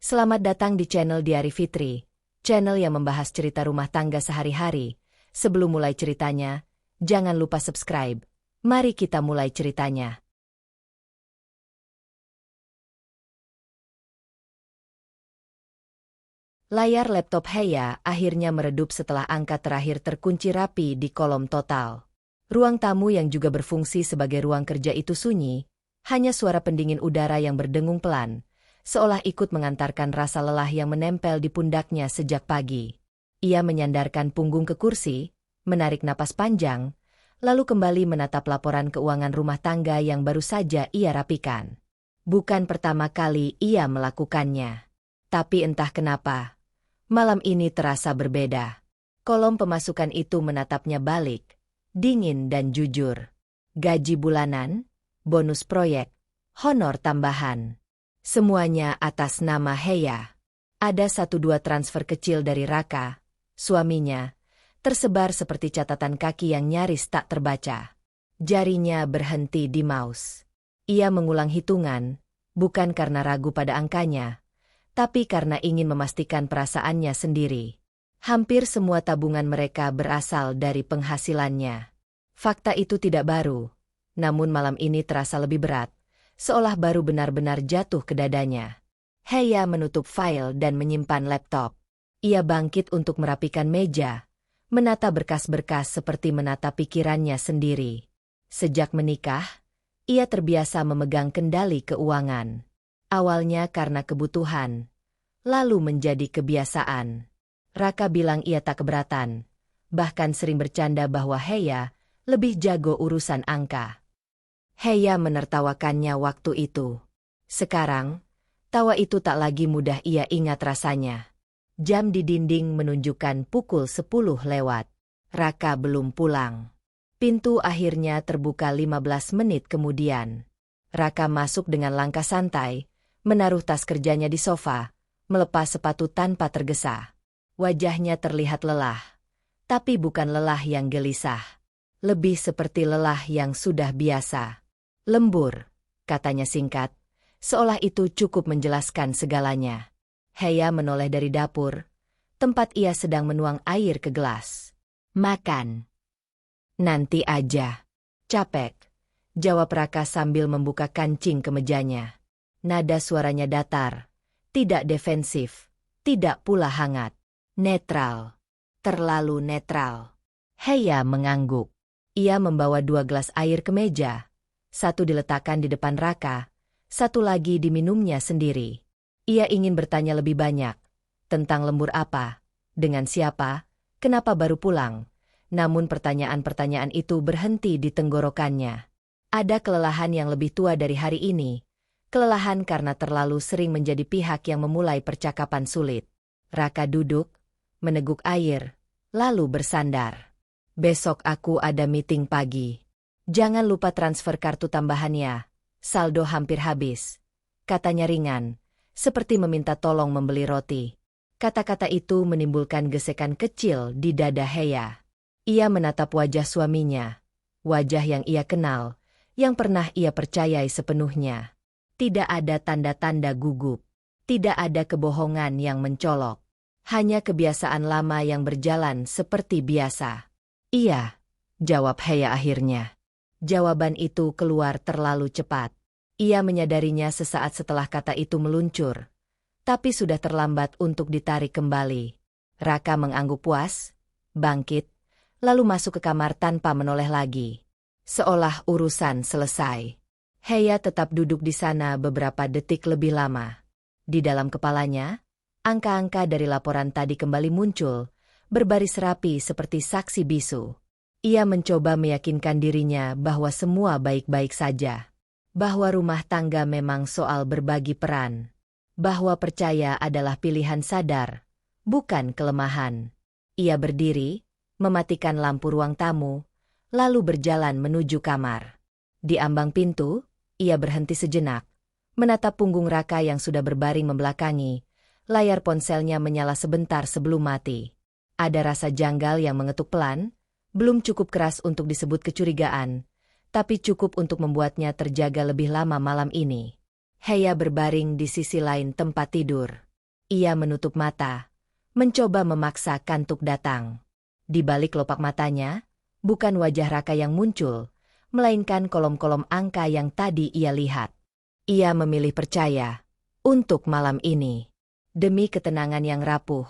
Selamat datang di channel Diari Fitri, channel yang membahas cerita rumah tangga sehari-hari. Sebelum mulai ceritanya, jangan lupa subscribe. Mari kita mulai ceritanya. Layar laptop Heya akhirnya meredup setelah angka terakhir terkunci rapi di kolom total. Ruang tamu yang juga berfungsi sebagai ruang kerja itu sunyi, hanya suara pendingin udara yang berdengung pelan, seolah ikut mengantarkan rasa lelah yang menempel di pundaknya sejak pagi. Ia menyandarkan punggung ke kursi, menarik napas panjang, lalu kembali menatap laporan keuangan rumah tangga yang baru saja ia rapikan. Bukan pertama kali ia melakukannya. Tapi entah kenapa, malam ini terasa berbeda. Kolom pemasukan itu menatapnya balik, dingin dan jujur. Gaji bulanan, bonus proyek, honor tambahan. Semuanya atas nama Heya. Ada 1-2 transfer kecil dari Raka, suaminya, tersebar seperti catatan kaki yang nyaris tak terbaca. Jarinya berhenti di mouse. Ia mengulang hitungan, bukan karena ragu pada angkanya, tapi karena ingin memastikan perasaannya sendiri. Hampir semua tabungan mereka berasal dari penghasilannya. Fakta itu tidak baru, namun malam ini terasa lebih berat, seolah baru benar-benar jatuh ke dadanya. Heya menutup file dan menyimpan laptop. Ia bangkit untuk merapikan meja, menata berkas-berkas seperti menata pikirannya sendiri. Sejak menikah, ia terbiasa memegang kendali keuangan. Awalnya karena kebutuhan, lalu menjadi kebiasaan. Raka bilang ia tak keberatan, bahkan sering bercanda bahwa Heya lebih jago urusan angka. Heya menertawakannya waktu itu. Sekarang, tawa itu tak lagi mudah ia ingat rasanya. Jam di dinding menunjukkan pukul 10 lewat. Raka belum pulang. Pintu akhirnya terbuka 15 menit kemudian. Raka masuk dengan langkah santai, menaruh tas kerjanya di sofa, melepas sepatu tanpa tergesa. Wajahnya terlihat lelah, tapi bukan lelah yang gelisah. Lebih seperti lelah yang sudah biasa. Lembur, katanya singkat, seolah itu cukup menjelaskan segalanya. Heya menoleh dari dapur, tempat ia sedang menuang air ke gelas. Makan. Nanti aja. Capek, jawab Raka sambil membuka kancing ke mejanya. Nada suaranya datar, tidak defensif, tidak pula hangat. Netral. Terlalu netral. Heya mengangguk. Ia membawa 2 gelas air ke meja. 1 diletakkan di depan Raka, 1 lagi diminumnya sendiri. Ia ingin bertanya lebih banyak. Tentang lembur apa, dengan siapa, kenapa baru pulang. Namun pertanyaan-pertanyaan itu berhenti di tenggorokannya. Ada kelelahan yang lebih tua dari hari ini. Kelelahan karena terlalu sering menjadi pihak yang memulai percakapan sulit. Raka duduk, meneguk air, lalu bersandar. Besok aku ada meeting pagi. Jangan lupa transfer kartu tambahannya. Saldo hampir habis. Katanya ringan, seperti meminta tolong membeli roti. Kata-kata itu menimbulkan gesekan kecil di dada Heya. Ia menatap wajah suaminya. Wajah yang ia kenal, yang pernah ia percayai sepenuhnya. Tidak ada tanda-tanda gugup. Tidak ada kebohongan yang mencolok. Hanya kebiasaan lama yang berjalan seperti biasa. Iya, jawab Heya akhirnya. Jawaban itu keluar terlalu cepat. Ia menyadarinya sesaat setelah kata itu meluncur. Tapi sudah terlambat untuk ditarik kembali. Raka mengangguk puas, bangkit, lalu masuk ke kamar tanpa menoleh lagi. Seolah urusan selesai. Heya tetap duduk di sana beberapa detik lebih lama. Di dalam kepalanya, angka-angka dari laporan tadi kembali muncul, berbaris rapi seperti saksi bisu. Ia mencoba meyakinkan dirinya bahwa semua baik-baik saja. Bahwa rumah tangga memang soal berbagi peran. Bahwa percaya adalah pilihan sadar, bukan kelemahan. Ia berdiri, mematikan lampu ruang tamu, lalu berjalan menuju kamar. Di ambang pintu, ia berhenti sejenak, menatap punggung Raka yang sudah berbaring membelakangi. Layar ponselnya menyala sebentar sebelum mati. Ada rasa janggal yang mengetuk pelan, belum cukup keras untuk disebut kecurigaan, tapi cukup untuk membuatnya terjaga lebih lama malam ini. Heya berbaring di sisi lain tempat tidur. Ia menutup mata, mencoba memaksa kantuk datang. Di balik kelopak matanya, bukan wajah Raka yang muncul, melainkan kolom-kolom angka yang tadi ia lihat. Ia memilih percaya untuk malam ini, demi ketenangan yang rapuh,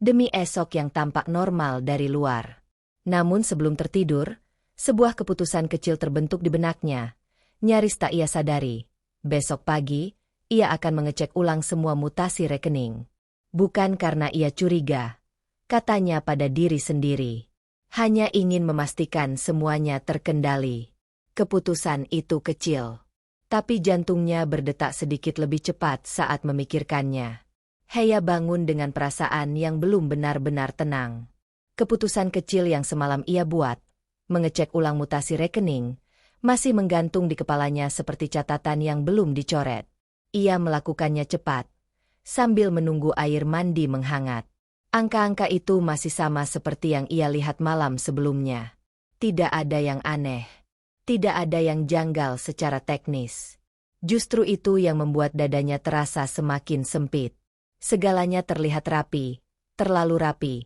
demi esok yang tampak normal dari luar. Namun sebelum tertidur, sebuah keputusan kecil terbentuk di benaknya. Nyaris tak ia sadari. Besok pagi, ia akan mengecek ulang semua mutasi rekening. Bukan karena ia curiga, katanya pada diri sendiri. Hanya ingin memastikan semuanya terkendali. Keputusan itu kecil, tapi jantungnya berdetak sedikit lebih cepat saat memikirkannya. Heya bangun dengan perasaan yang belum benar-benar tenang. Keputusan kecil yang semalam ia buat, mengecek ulang mutasi rekening, masih menggantung di kepalanya seperti catatan yang belum dicoret. Ia melakukannya cepat, sambil menunggu air mandi menghangat. Angka-angka itu masih sama seperti yang ia lihat malam sebelumnya. Tidak ada yang aneh. Tidak ada yang janggal secara teknis. Justru itu yang membuat dadanya terasa semakin sempit. Segalanya terlihat rapi, terlalu rapi,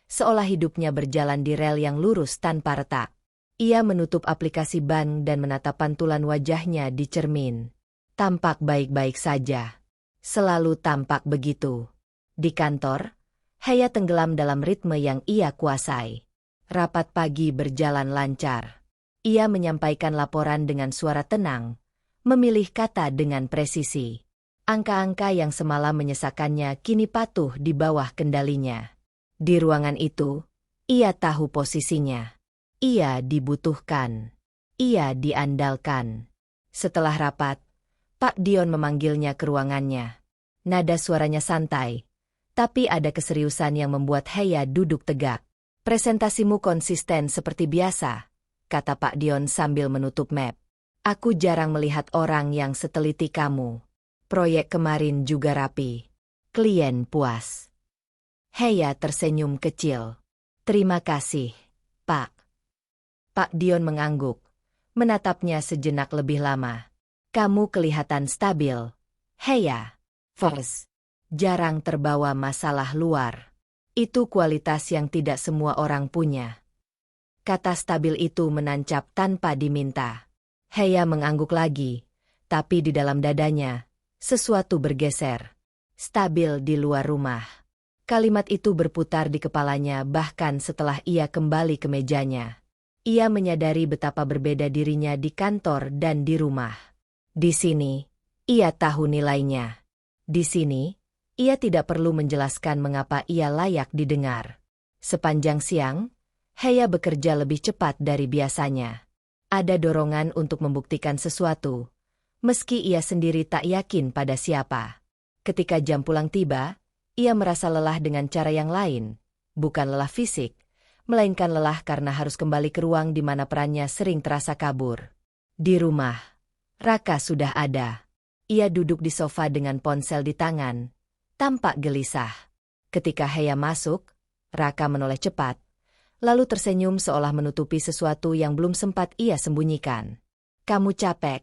seolah hidupnya berjalan di rel yang lurus tanpa retak. Ia menutup aplikasi bank dan menatap pantulan wajahnya di cermin. Tampak baik-baik saja. Selalu tampak begitu. Di kantor, Heya tenggelam dalam ritme yang ia kuasai. Rapat pagi berjalan lancar. Ia menyampaikan laporan dengan suara tenang, memilih kata dengan presisi. Angka-angka yang semalam menyesakannya kini patuh di bawah kendalinya. Di ruangan itu, ia tahu posisinya. Ia dibutuhkan. Ia diandalkan. Setelah rapat, Pak Dion memanggilnya ke ruangannya. Nada suaranya santai, tapi ada keseriusan yang membuat Heya duduk tegak. Presentasimu konsisten seperti biasa, kata Pak Dion sambil menutup map. Aku jarang melihat orang yang seteliti kamu. Proyek kemarin juga rapi. Klien puas. Heya tersenyum kecil. Terima kasih, Pak. Pak Dion mengangguk, menatapnya sejenak lebih lama. Kamu kelihatan stabil, Heya. First, jarang terbawa masalah luar. Itu kualitas yang tidak semua orang punya. Kata stabil itu menancap tanpa diminta. Heya mengangguk lagi, tapi di dalam dadanya, sesuatu bergeser. Stabil di luar rumah. Kalimat itu berputar di kepalanya bahkan setelah ia kembali ke mejanya. Ia menyadari betapa berbeda dirinya di kantor dan di rumah. Di sini, ia tahu nilainya. Di sini, ia tidak perlu menjelaskan mengapa ia layak didengar. Sepanjang siang, Heya bekerja lebih cepat dari biasanya. Ada dorongan untuk membuktikan sesuatu, meski ia sendiri tak yakin pada siapa. Ketika jam pulang tiba, ia merasa lelah dengan cara yang lain, bukan lelah fisik, melainkan lelah karena harus kembali ke ruang di mana perannya sering terasa kabur. Di rumah, Raka sudah ada. Ia duduk di sofa dengan ponsel di tangan, tampak gelisah. Ketika Heya masuk, Raka menoleh cepat, lalu tersenyum seolah menutupi sesuatu yang belum sempat ia sembunyikan. Kamu capek?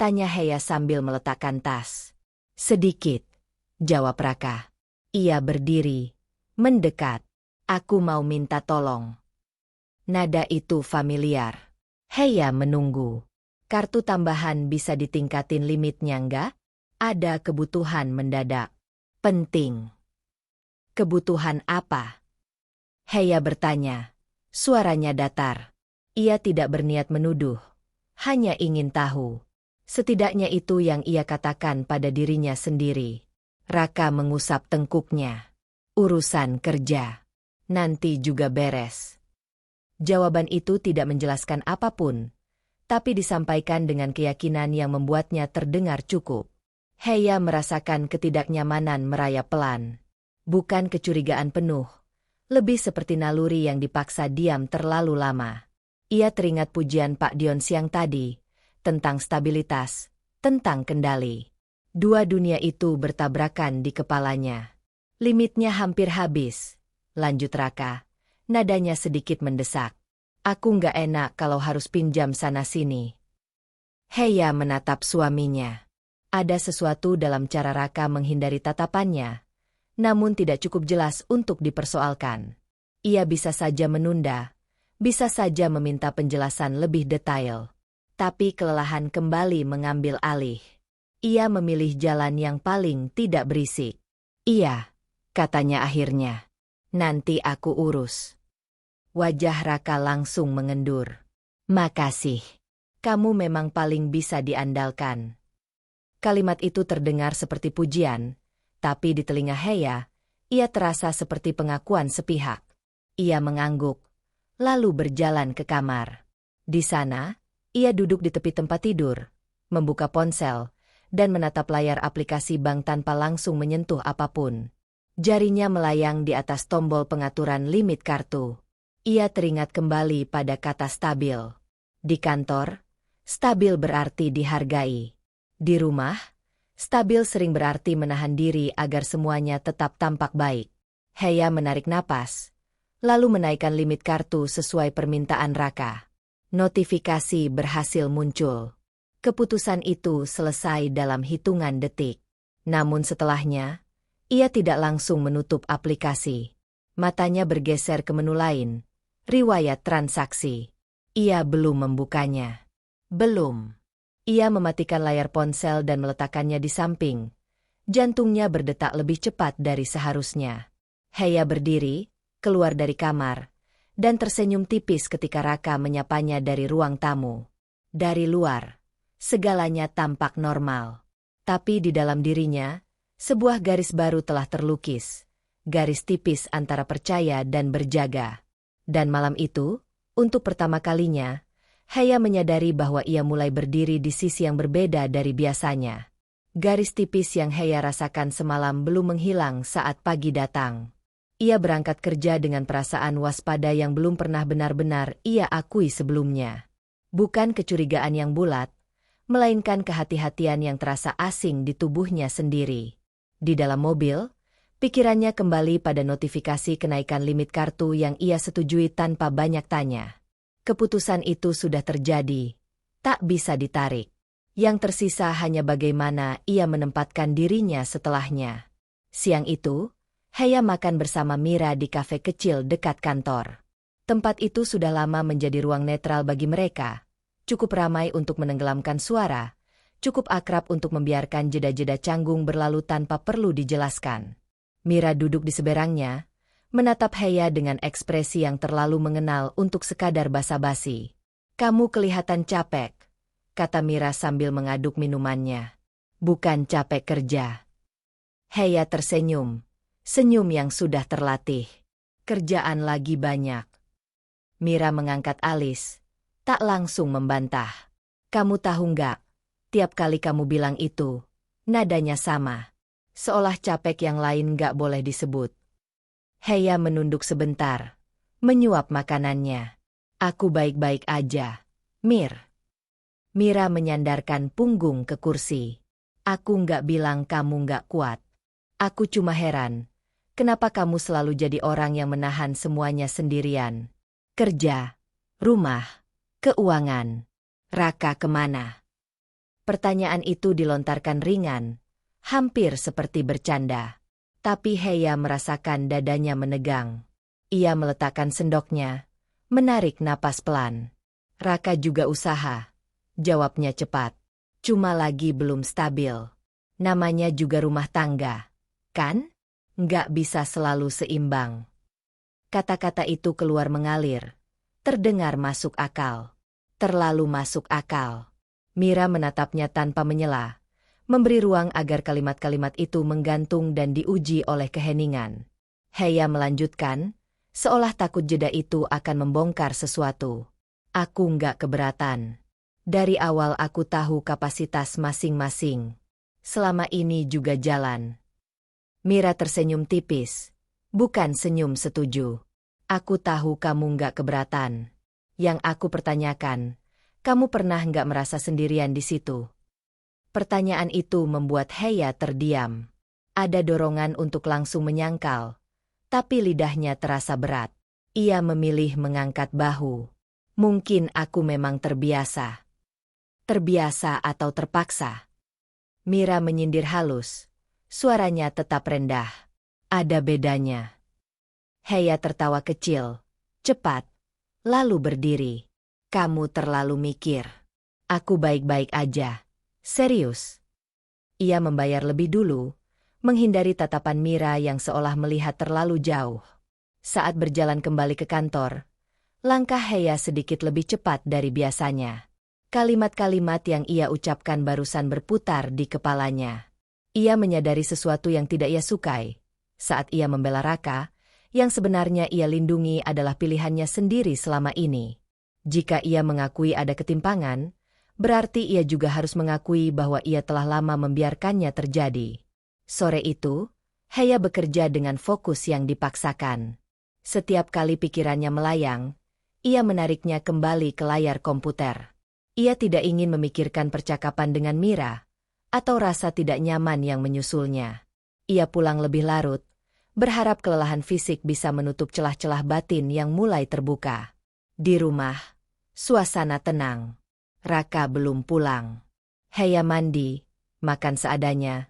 Tanya Heya sambil meletakkan tas. Sedikit, jawab Raka. Ia berdiri, mendekat. Aku mau minta tolong. Nada itu familiar. Heya menunggu. Kartu tambahan bisa ditingkatin limitnya enggak? Ada kebutuhan mendadak. Penting. Kebutuhan apa? Heya bertanya. Suaranya datar. Ia tidak berniat menuduh. Hanya ingin tahu. Setidaknya itu yang ia katakan pada dirinya sendiri. Raka mengusap tengkuknya. Urusan kerja. Nanti juga beres. Jawaban itu tidak menjelaskan apapun, tapi disampaikan dengan keyakinan yang membuatnya terdengar cukup. Heya merasakan ketidaknyamanan merayap pelan. Bukan kecurigaan penuh, lebih seperti naluri yang dipaksa diam terlalu lama. Ia teringat pujian Pak Dion siang tadi, tentang stabilitas, tentang kendali. Dua dunia itu bertabrakan di kepalanya. Limitnya hampir habis. Lanjut Raka, nadanya sedikit mendesak. Aku nggak enak kalau harus pinjam sana-sini. Heya menatap suaminya. Ada sesuatu dalam cara Raka menghindari tatapannya, namun tidak cukup jelas untuk dipersoalkan. Ia bisa saja menunda, bisa saja meminta penjelasan lebih detail. Tapi kelelahan kembali mengambil alih. Ia memilih jalan yang paling tidak berisik. "Iya," katanya akhirnya. "Nanti aku urus." Wajah Raka langsung mengendur. "Makasih. Kamu memang paling bisa diandalkan." Kalimat itu terdengar seperti pujian, tapi di telinga Heya, ia terasa seperti pengakuan sepihak. Ia mengangguk, lalu berjalan ke kamar. Di sana, ia duduk di tepi tempat tidur, membuka ponsel, dan menatap layar aplikasi bank tanpa langsung menyentuh apapun. Jarinya melayang di atas tombol pengaturan limit kartu. Ia teringat kembali pada kata stabil. Di kantor, stabil berarti dihargai. Di rumah, stabil sering berarti menahan diri agar semuanya tetap tampak baik. Heya menarik napas, lalu menaikkan limit kartu sesuai permintaan Raka. Notifikasi berhasil muncul. Keputusan itu selesai dalam hitungan detik. Namun setelahnya, ia tidak langsung menutup aplikasi. Matanya bergeser ke menu lain, riwayat transaksi. Ia belum membukanya. Belum. Ia mematikan layar ponsel dan meletakkannya di samping. Jantungnya berdetak lebih cepat dari seharusnya. Heya berdiri, keluar dari kamar, dan tersenyum tipis ketika Raka menyapanya dari ruang tamu. Dari luar, segalanya tampak normal. Tapi di dalam dirinya, sebuah garis baru telah terlukis. Garis tipis antara percaya dan berjaga. Dan malam itu, untuk pertama kalinya, Heya menyadari bahwa ia mulai berdiri di sisi yang berbeda dari biasanya. Garis tipis yang Heya rasakan semalam belum menghilang saat pagi datang. Ia berangkat kerja dengan perasaan waspada yang belum pernah benar-benar ia akui sebelumnya. Bukan kecurigaan yang bulat, melainkan kehati-hatian yang terasa asing di tubuhnya sendiri. Di dalam mobil, pikirannya kembali pada notifikasi kenaikan limit kartu yang ia setujui tanpa banyak tanya. Keputusan itu sudah terjadi, tak bisa ditarik. Yang tersisa hanya bagaimana ia menempatkan dirinya setelahnya. Siang itu, Heya makan bersama Mira di kafe kecil dekat kantor. Tempat itu sudah lama menjadi ruang netral bagi mereka. Cukup ramai untuk menenggelamkan suara, cukup akrab untuk membiarkan jeda-jeda canggung berlalu tanpa perlu dijelaskan. Mira duduk di seberangnya, menatap Heya dengan ekspresi yang terlalu mengenal untuk sekadar basa-basi. "Kamu kelihatan capek," kata Mira sambil mengaduk minumannya. "Bukan capek kerja." Heya tersenyum. Senyum yang sudah terlatih. "Kerjaan lagi banyak." Mira mengangkat alis, tak langsung membantah. "Kamu tahu nggak, tiap kali kamu bilang itu, nadanya sama. Seolah capek yang lain nggak boleh disebut." Heya menunduk sebentar, menyuap makanannya. "Aku baik-baik aja, Mir." Mira menyandarkan punggung ke kursi. "Aku nggak bilang kamu nggak kuat. Aku cuma heran. Kenapa kamu selalu jadi orang yang menahan semuanya sendirian? Kerja, rumah, keuangan. Raka kemana?" Pertanyaan itu dilontarkan ringan, hampir seperti bercanda. Tapi Heya merasakan dadanya menegang. Ia meletakkan sendoknya, menarik napas pelan. "Raka juga usaha," jawabnya cepat. "Cuma lagi belum stabil. Namanya juga rumah tangga, kan? Nggak bisa selalu seimbang." Kata-kata itu keluar mengalir. Terdengar masuk akal. Terlalu masuk akal. Mira menatapnya tanpa menyela, memberi ruang agar kalimat-kalimat itu menggantung dan diuji oleh keheningan. Heya melanjutkan, seolah takut jeda itu akan membongkar sesuatu. "Aku nggak keberatan. Dari awal aku tahu kapasitas masing-masing. Selama ini juga jalan." Mira tersenyum tipis, bukan senyum setuju. "Aku tahu kamu nggak keberatan. Yang aku pertanyakan, kamu pernah nggak merasa sendirian di situ?" Pertanyaan itu membuat Heya terdiam. Ada dorongan untuk langsung menyangkal, tapi lidahnya terasa berat. Ia memilih mengangkat bahu. "Mungkin aku memang terbiasa." "Terbiasa atau terpaksa?" Mira menyindir halus. Suaranya tetap rendah. Ada bedanya. Heya tertawa kecil, cepat, lalu berdiri. Kamu terlalu mikir. Aku baik-baik aja. Serius. Ia membayar lebih dulu, menghindari tatapan Mira yang seolah melihat terlalu jauh. Saat berjalan kembali ke kantor, langkah Heya sedikit lebih cepat dari biasanya. Kalimat-kalimat yang ia ucapkan barusan berputar di kepalanya. Ia menyadari sesuatu yang tidak ia sukai. Saat ia membela Raka, yang sebenarnya ia lindungi adalah pilihannya sendiri selama ini. Jika ia mengakui ada ketimpangan, berarti ia juga harus mengakui bahwa ia telah lama membiarkannya terjadi. Sore itu, Heya bekerja dengan fokus yang dipaksakan. Setiap kali pikirannya melayang, ia menariknya kembali ke layar komputer. Ia tidak ingin memikirkan percakapan dengan Mira, atau rasa tidak nyaman yang menyusulnya. Ia pulang lebih larut, berharap kelelahan fisik bisa menutup celah-celah batin yang mulai terbuka. Di rumah, suasana tenang. Raka belum pulang. Heya mandi, makan seadanya,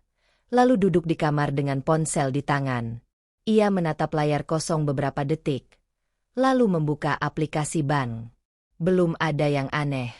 lalu duduk di kamar dengan ponsel di tangan. Ia menatap layar kosong beberapa detik, lalu membuka aplikasi bank. Belum ada yang aneh.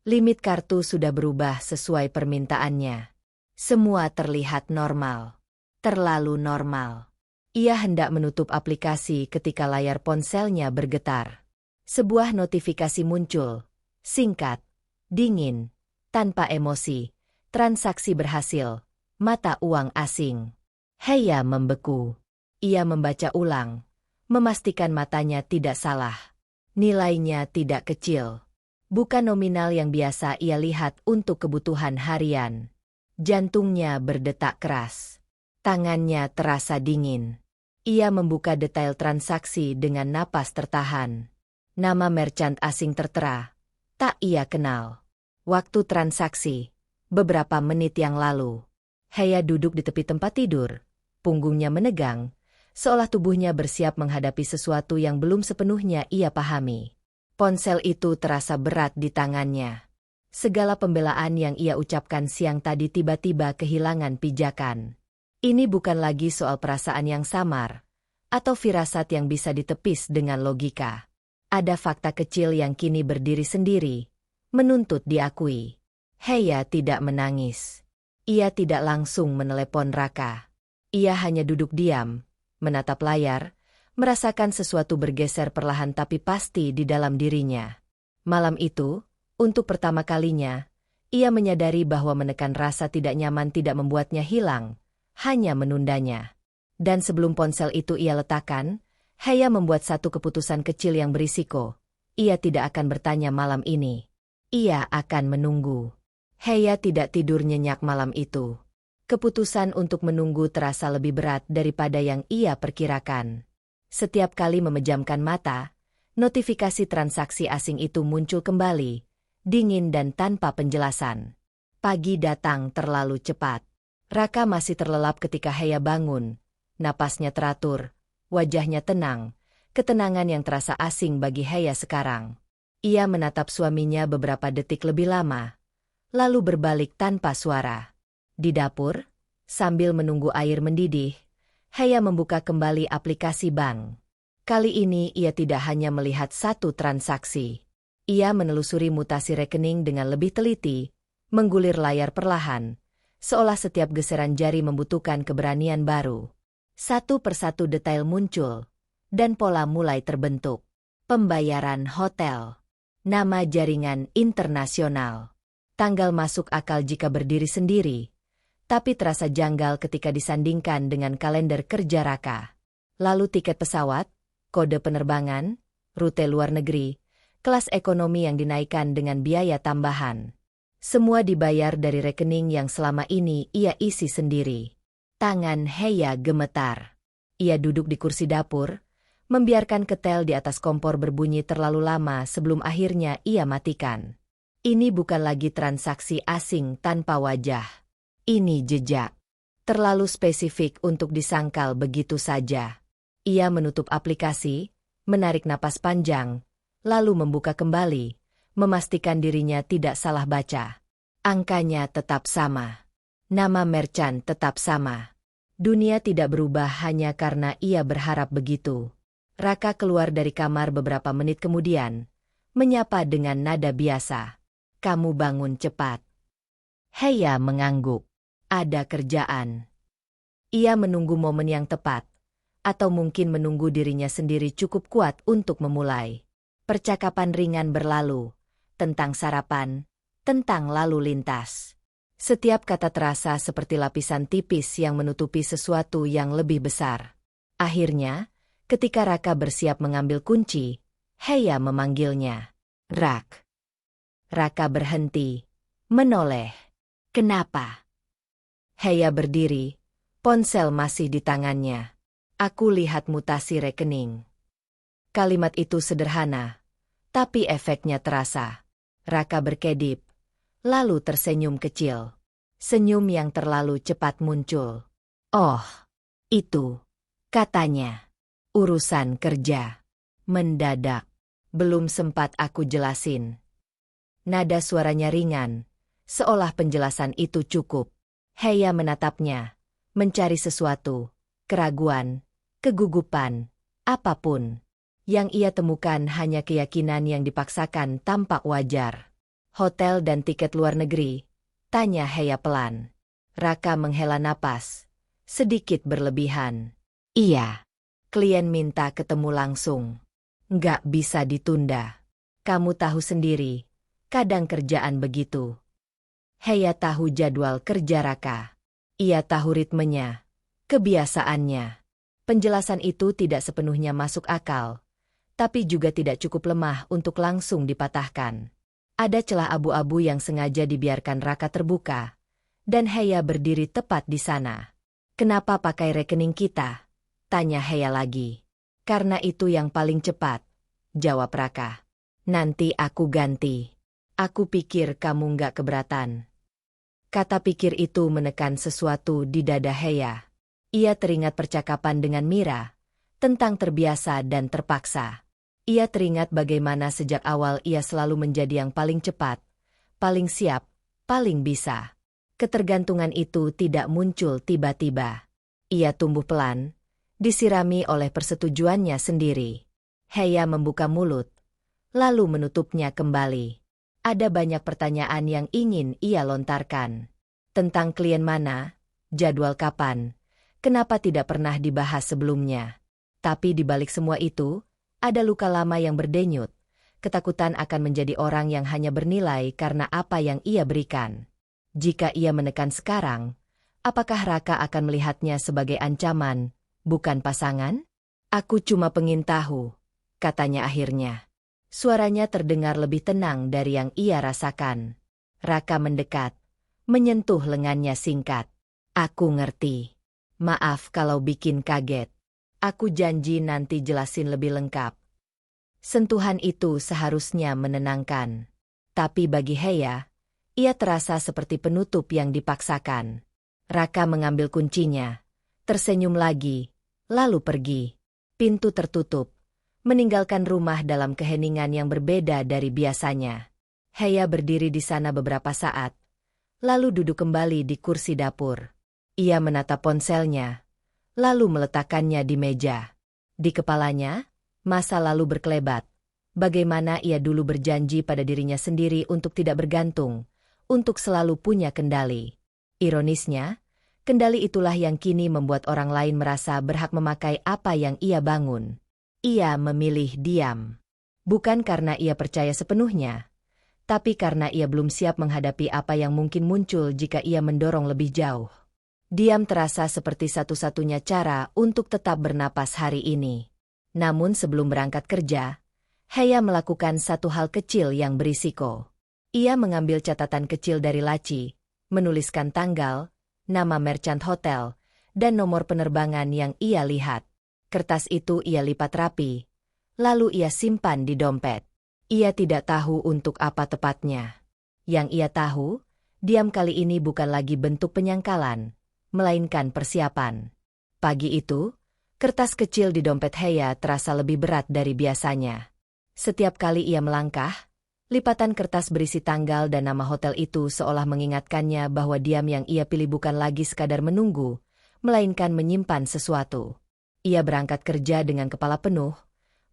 Limit kartu sudah berubah sesuai permintaannya. Semua terlihat normal. Terlalu normal. Ia hendak menutup aplikasi ketika layar ponselnya bergetar. Sebuah notifikasi muncul, singkat, dingin, tanpa emosi. Transaksi berhasil, mata uang asing. Heya membeku. Ia membaca ulang, memastikan matanya tidak salah. Nilainya tidak kecil. Bukan nominal yang biasa ia lihat untuk kebutuhan harian. Jantungnya berdetak keras. Tangannya terasa dingin. Ia membuka detail transaksi dengan napas tertahan. Nama merchant asing tertera. Tak ia kenal. Waktu transaksi. Beberapa menit yang lalu. Heya duduk di tepi tempat tidur. Punggungnya menegang, seolah tubuhnya bersiap menghadapi sesuatu yang belum sepenuhnya ia pahami. Ponsel itu terasa berat di tangannya. Segala pembelaan yang ia ucapkan siang tadi tiba-tiba kehilangan pijakan. Ini bukan lagi soal perasaan yang samar, atau firasat yang bisa ditepis dengan logika. Ada fakta kecil yang kini berdiri sendiri, menuntut diakui. Heya tidak menangis. Ia tidak langsung menelepon Raka. Ia hanya duduk diam, menatap layar, merasakan sesuatu bergeser perlahan tapi pasti di dalam dirinya. Malam itu, untuk pertama kalinya, ia menyadari bahwa menekan rasa tidak nyaman tidak membuatnya hilang, hanya menundanya. Dan sebelum ponsel itu ia letakkan, Heya membuat satu keputusan kecil yang berisiko. Ia tidak akan bertanya malam ini. Ia akan menunggu. Heya tidak tidur nyenyak malam itu. Keputusan untuk menunggu terasa lebih berat daripada yang ia perkirakan. Setiap kali memejamkan mata, notifikasi transaksi asing itu muncul kembali, dingin dan tanpa penjelasan. Pagi datang terlalu cepat. Raka masih terlelap ketika Heya bangun. Napasnya teratur, wajahnya tenang, ketenangan yang terasa asing bagi Heya sekarang. Ia menatap suaminya beberapa detik lebih lama, lalu berbalik tanpa suara. Di dapur, sambil menunggu air mendidih, Heya membuka kembali aplikasi bank. Kali ini ia tidak hanya melihat satu transaksi. Ia menelusuri mutasi rekening dengan lebih teliti, menggulir layar perlahan, seolah setiap geseran jari membutuhkan keberanian baru. Satu persatu detail muncul, dan pola mulai terbentuk. Pembayaran hotel. Nama jaringan internasional. Tanggal masuk akal jika berdiri sendiri, tapi terasa janggal ketika disandingkan dengan kalender kerja Raka. Lalu tiket pesawat, kode penerbangan, rute luar negeri, kelas ekonomi yang dinaikkan dengan biaya tambahan. Semua dibayar dari rekening yang selama ini ia isi sendiri. Tangan Heya gemetar. Ia duduk di kursi dapur, membiarkan ketel di atas kompor berbunyi terlalu lama sebelum akhirnya ia matikan. Ini bukan lagi transaksi asing tanpa wajah. Ini jejak. Terlalu spesifik untuk disangkal begitu saja. Ia menutup aplikasi, menarik napas panjang, lalu membuka kembali, memastikan dirinya tidak salah baca. Angkanya tetap sama. Nama merchant tetap sama. Dunia tidak berubah hanya karena ia berharap begitu. Raka keluar dari kamar beberapa menit kemudian, menyapa dengan nada biasa. Kamu bangun cepat. Heya mengangguk. Ada kerjaan. Ia menunggu momen yang tepat, atau mungkin menunggu dirinya sendiri cukup kuat untuk memulai. Percakapan ringan berlalu, tentang sarapan, tentang lalu lintas. Setiap kata terasa seperti lapisan tipis yang menutupi sesuatu yang lebih besar. Akhirnya, ketika Raka bersiap mengambil kunci, Heya memanggilnya. Rak. Raka berhenti, menoleh. Kenapa? Heya berdiri, ponsel masih di tangannya. Aku lihat mutasi rekening. Kalimat itu sederhana, tapi efeknya terasa. Raka berkedip, lalu tersenyum kecil. Senyum yang terlalu cepat muncul. Oh, itu, katanya, urusan kerja. Mendadak, belum sempat aku jelasin. Nada suaranya ringan, seolah penjelasan itu cukup. Heya menatapnya, mencari sesuatu, keraguan, kegugupan, apapun. Yang ia temukan hanya keyakinan yang dipaksakan tampak wajar. Hotel dan tiket luar negeri, tanya Heya pelan. Raka menghela napas, sedikit berlebihan. Iya, klien minta ketemu langsung. Nggak bisa ditunda. Kamu tahu sendiri, kadang kerjaan begitu. Heya tahu jadwal kerja Raka. Ia tahu ritmenya, kebiasaannya. Penjelasan itu tidak sepenuhnya masuk akal, tapi juga tidak cukup lemah untuk langsung dipatahkan. Ada celah abu-abu yang sengaja dibiarkan Raka terbuka, dan Heya berdiri tepat di sana. Kenapa pakai rekening kita? Tanya Heya lagi. Karena itu yang paling cepat, jawab Raka. Nanti aku ganti. Aku pikir kamu nggak keberatan. Kata pikir itu menekan sesuatu di dada Heya. Ia teringat percakapan dengan Mira, tentang terbiasa dan terpaksa. Ia teringat bagaimana sejak awal ia selalu menjadi yang paling cepat, paling siap, paling bisa. Ketergantungan itu tidak muncul tiba-tiba. Ia tumbuh pelan, disirami oleh persetujuannya sendiri. Heya membuka mulut, lalu menutupnya kembali. Ada banyak pertanyaan yang ingin ia lontarkan. Tentang klien mana, jadwal kapan, kenapa tidak pernah dibahas sebelumnya. Tapi di balik semua itu, ada luka lama yang berdenyut, ketakutan akan menjadi orang yang hanya bernilai karena apa yang ia berikan. Jika ia menekan sekarang, apakah Raka akan melihatnya sebagai ancaman, bukan pasangan? Aku cuma pengen tahu, katanya akhirnya. Suaranya terdengar lebih tenang dari yang ia rasakan. Raka mendekat, menyentuh lengannya singkat. Aku ngerti. Maaf kalau bikin kaget. Aku janji nanti jelasin lebih lengkap. Sentuhan itu seharusnya menenangkan. Tapi bagi Heya, ia terasa seperti penutup yang dipaksakan. Raka mengambil kuncinya, tersenyum lagi, lalu pergi. Pintu tertutup, meninggalkan rumah dalam keheningan yang berbeda dari biasanya. Heya berdiri di sana beberapa saat, lalu duduk kembali di kursi dapur. Ia menatap ponselnya, lalu meletakkannya di meja. Di kepalanya, masa lalu berkelebat. Bagaimana ia dulu berjanji pada dirinya sendiri untuk tidak bergantung, untuk selalu punya kendali. Ironisnya, kendali itulah yang kini membuat orang lain merasa berhak memakai apa yang ia bangun. Ia memilih diam. Bukan karena ia percaya sepenuhnya, tapi karena ia belum siap menghadapi apa yang mungkin muncul jika ia mendorong lebih jauh. Diam terasa seperti satu-satunya cara untuk tetap bernapas hari ini. Namun sebelum berangkat kerja, Heya melakukan satu hal kecil yang berisiko. Ia mengambil catatan kecil dari laci, menuliskan tanggal, nama merchant hotel, dan nomor penerbangan yang ia lihat. Kertas itu ia lipat rapi, lalu ia simpan di dompet. Ia tidak tahu untuk apa tepatnya. Yang ia tahu, diam kali ini bukan lagi bentuk penyangkalan, melainkan persiapan. Pagi itu, kertas kecil di dompet Heya terasa lebih berat dari biasanya. Setiap kali ia melangkah, lipatan kertas berisi tanggal dan nama hotel itu seolah mengingatkannya bahwa diam yang ia pilih bukan lagi sekadar menunggu, melainkan menyimpan sesuatu. Ia berangkat kerja dengan kepala penuh,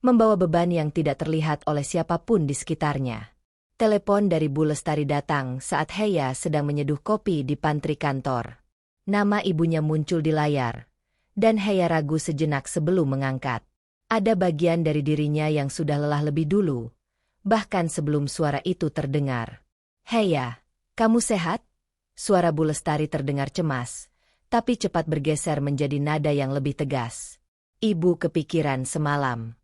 membawa beban yang tidak terlihat oleh siapapun di sekitarnya. Telepon dari Bu Lestari datang saat Heya sedang menyeduh kopi di pantry kantor. Nama ibunya muncul di layar, dan Heya ragu sejenak sebelum mengangkat. Ada bagian dari dirinya yang sudah lelah lebih dulu, bahkan sebelum suara itu terdengar. "Heya, kamu sehat?" Suara Bu Lestari terdengar cemas, tapi cepat bergeser menjadi nada yang lebih tegas. "Ibu kepikiran semalam."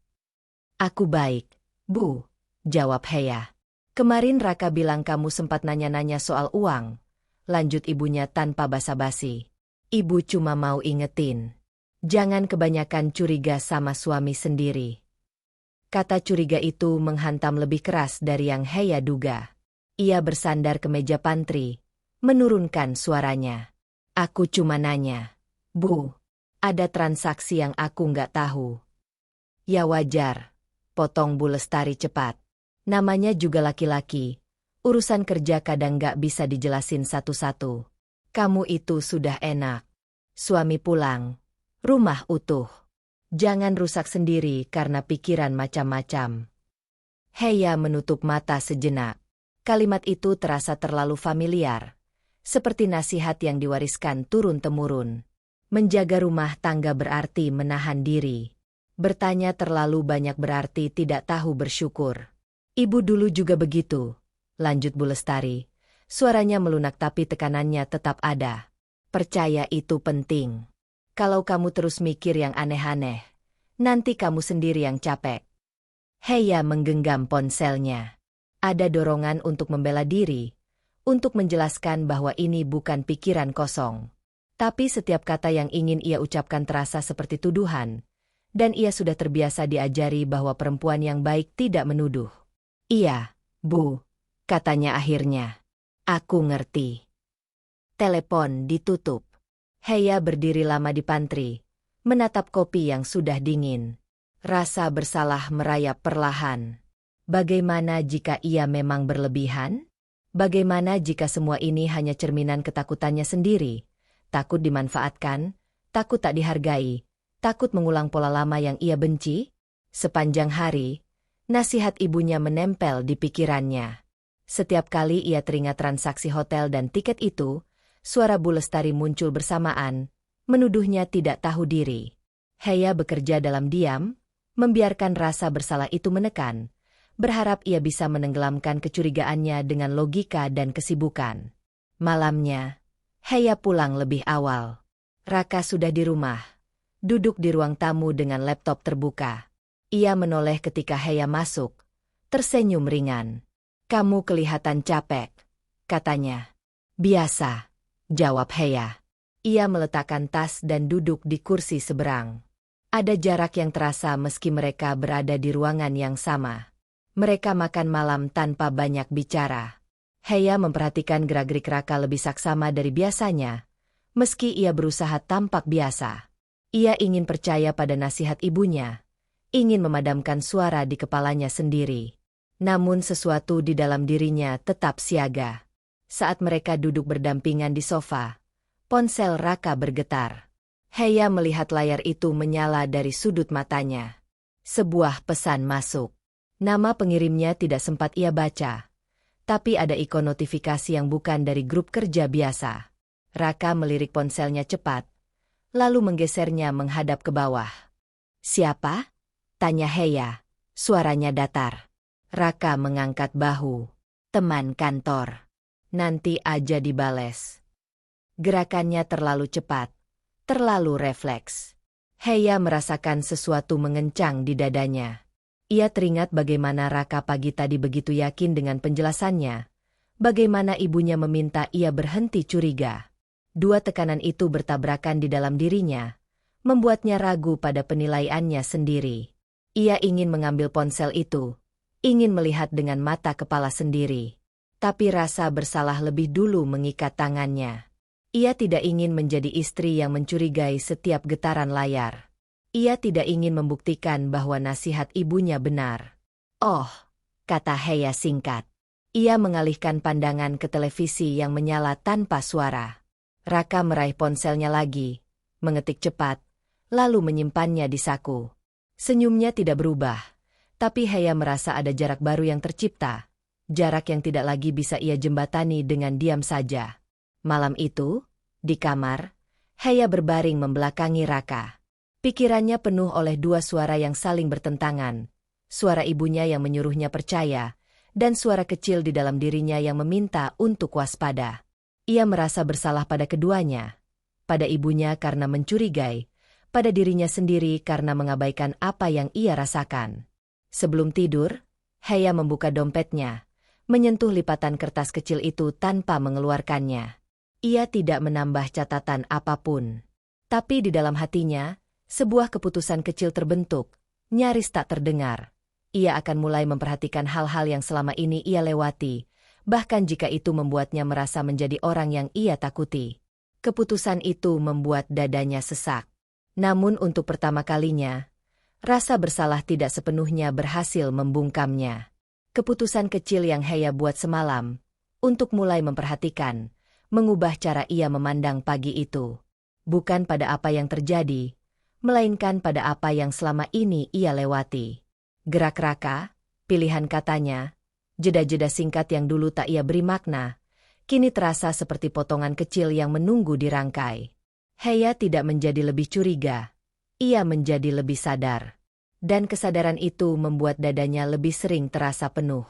"Aku baik, Bu," jawab Heya. "Kemarin Raka bilang kamu sempat nanya-nanya soal uang," lanjut ibunya tanpa basa-basi. "Ibu cuma mau ingetin, jangan kebanyakan curiga sama suami sendiri." Kata curiga itu menghantam lebih keras dari yang Heya duga. Ia bersandar ke meja pantry, menurunkan suaranya. "Aku cuma nanya, Bu. Ada transaksi yang aku nggak tahu." "Ya wajar," potong Bu Lestari cepat. "Namanya juga laki-laki. Urusan kerja kadang nggak bisa dijelasin satu-satu. Kamu itu sudah enak. Suami pulang, rumah utuh. Jangan rusak sendiri karena pikiran macam-macam." Heya menutup mata sejenak. Kalimat itu terasa terlalu familiar, seperti nasihat yang diwariskan turun-temurun. Menjaga rumah tangga berarti menahan diri. Bertanya terlalu banyak berarti tidak tahu bersyukur. "Ibu dulu juga begitu," lanjut Bu Lestari. Suaranya melunak tapi tekanannya tetap ada. "Percaya itu penting. Kalau kamu terus mikir yang aneh-aneh, nanti kamu sendiri yang capek." Heya menggenggam ponselnya. Ada dorongan untuk membela diri, untuk menjelaskan bahwa ini bukan pikiran kosong. Tapi setiap kata yang ingin ia ucapkan terasa seperti tuduhan, dan ia sudah terbiasa diajari bahwa perempuan yang baik tidak menuduh. "Iya, Bu," katanya akhirnya. "Aku ngerti." Telepon ditutup. Heya berdiri lama di pantry, menatap kopi yang sudah dingin. Rasa bersalah merayap perlahan. Bagaimana jika ia memang berlebihan? Bagaimana jika semua ini hanya cerminan ketakutannya sendiri? Takut dimanfaatkan, takut tak dihargai, takut mengulang pola lama yang ia benci? Sepanjang hari, nasihat ibunya menempel di pikirannya. Setiap kali ia teringat transaksi hotel dan tiket itu, suara Bu Lestari muncul bersamaan, menuduhnya tidak tahu diri. Heya bekerja dalam diam, membiarkan rasa bersalah itu menekan, berharap ia bisa menenggelamkan kecurigaannya dengan logika dan kesibukan. Malamnya, Heya pulang lebih awal. Raka sudah di rumah, duduk di ruang tamu dengan laptop terbuka. Ia menoleh ketika Heya masuk, tersenyum ringan. "Kamu kelihatan capek," katanya. "Biasa," jawab Heya. Ia meletakkan tas dan duduk di kursi seberang. Ada jarak yang terasa meski mereka berada di ruangan yang sama. Mereka makan malam tanpa banyak bicara. Heya memperhatikan gerak-gerik Raka lebih saksama dari biasanya, meski ia berusaha tampak biasa. Ia ingin percaya pada nasihat ibunya, ingin memadamkan suara di kepalanya sendiri. Namun sesuatu di dalam dirinya tetap siaga. Saat mereka duduk berdampingan di sofa, ponsel Raka bergetar. Heya melihat layar itu menyala dari sudut matanya. Sebuah pesan masuk. Nama pengirimnya tidak sempat ia baca, tapi ada ikon notifikasi yang bukan dari grup kerja biasa. Raka melirik ponselnya cepat, lalu menggesernya menghadap ke bawah. "Siapa?" tanya Heya, suaranya datar. Raka mengangkat bahu. "Teman kantor. Nanti aja dibales." Gerakannya terlalu cepat, terlalu refleks. Heya merasakan sesuatu mengencang di dadanya. Ia teringat bagaimana Raka pagi tadi begitu yakin dengan penjelasannya, bagaimana ibunya meminta ia berhenti curiga. Dua tekanan itu bertabrakan di dalam dirinya, membuatnya ragu pada penilaiannya sendiri. Ia ingin mengambil ponsel itu, ingin melihat dengan mata kepala sendiri. Tapi rasa bersalah lebih dulu mengikat tangannya. Ia tidak ingin menjadi istri yang mencurigai setiap getaran layar. Ia tidak ingin membuktikan bahwa nasihat ibunya benar. "Oh," kata Heya singkat. Ia mengalihkan pandangan ke televisi yang menyala tanpa suara. Raka meraih ponselnya lagi, mengetik cepat, lalu menyimpannya di saku. Senyumnya tidak berubah, tapi Heya merasa ada jarak baru yang tercipta, jarak yang tidak lagi bisa ia jembatani dengan diam saja. Malam itu, di kamar, Heya berbaring membelakangi Raka. Pikirannya penuh oleh dua suara yang saling bertentangan, suara ibunya yang menyuruhnya percaya, dan suara kecil di dalam dirinya yang meminta untuk waspada. Ia merasa bersalah pada keduanya, pada ibunya karena mencurigai, pada dirinya sendiri karena mengabaikan apa yang ia rasakan. Sebelum tidur, Heya membuka dompetnya, menyentuh lipatan kertas kecil itu tanpa mengeluarkannya. Ia tidak menambah catatan apapun. Tapi di dalam hatinya, sebuah keputusan kecil terbentuk, nyaris tak terdengar. Ia akan mulai memperhatikan hal-hal yang selama ini ia lewati, bahkan jika itu membuatnya merasa menjadi orang yang ia takuti. Keputusan itu membuat dadanya sesak. Namun untuk pertama kalinya, rasa bersalah tidak sepenuhnya berhasil membungkamnya. Keputusan kecil yang Heya buat semalam, untuk mulai memperhatikan, mengubah cara ia memandang pagi itu. Bukan pada apa yang terjadi, melainkan pada apa yang selama ini ia lewati. Gerak Raka, pilihan katanya, jeda-jeda singkat yang dulu tak ia beri makna, kini terasa seperti potongan kecil yang menunggu dirangkai. Heya tidak menjadi lebih curiga, ia menjadi lebih sadar. Dan kesadaran itu membuat dadanya lebih sering terasa penuh.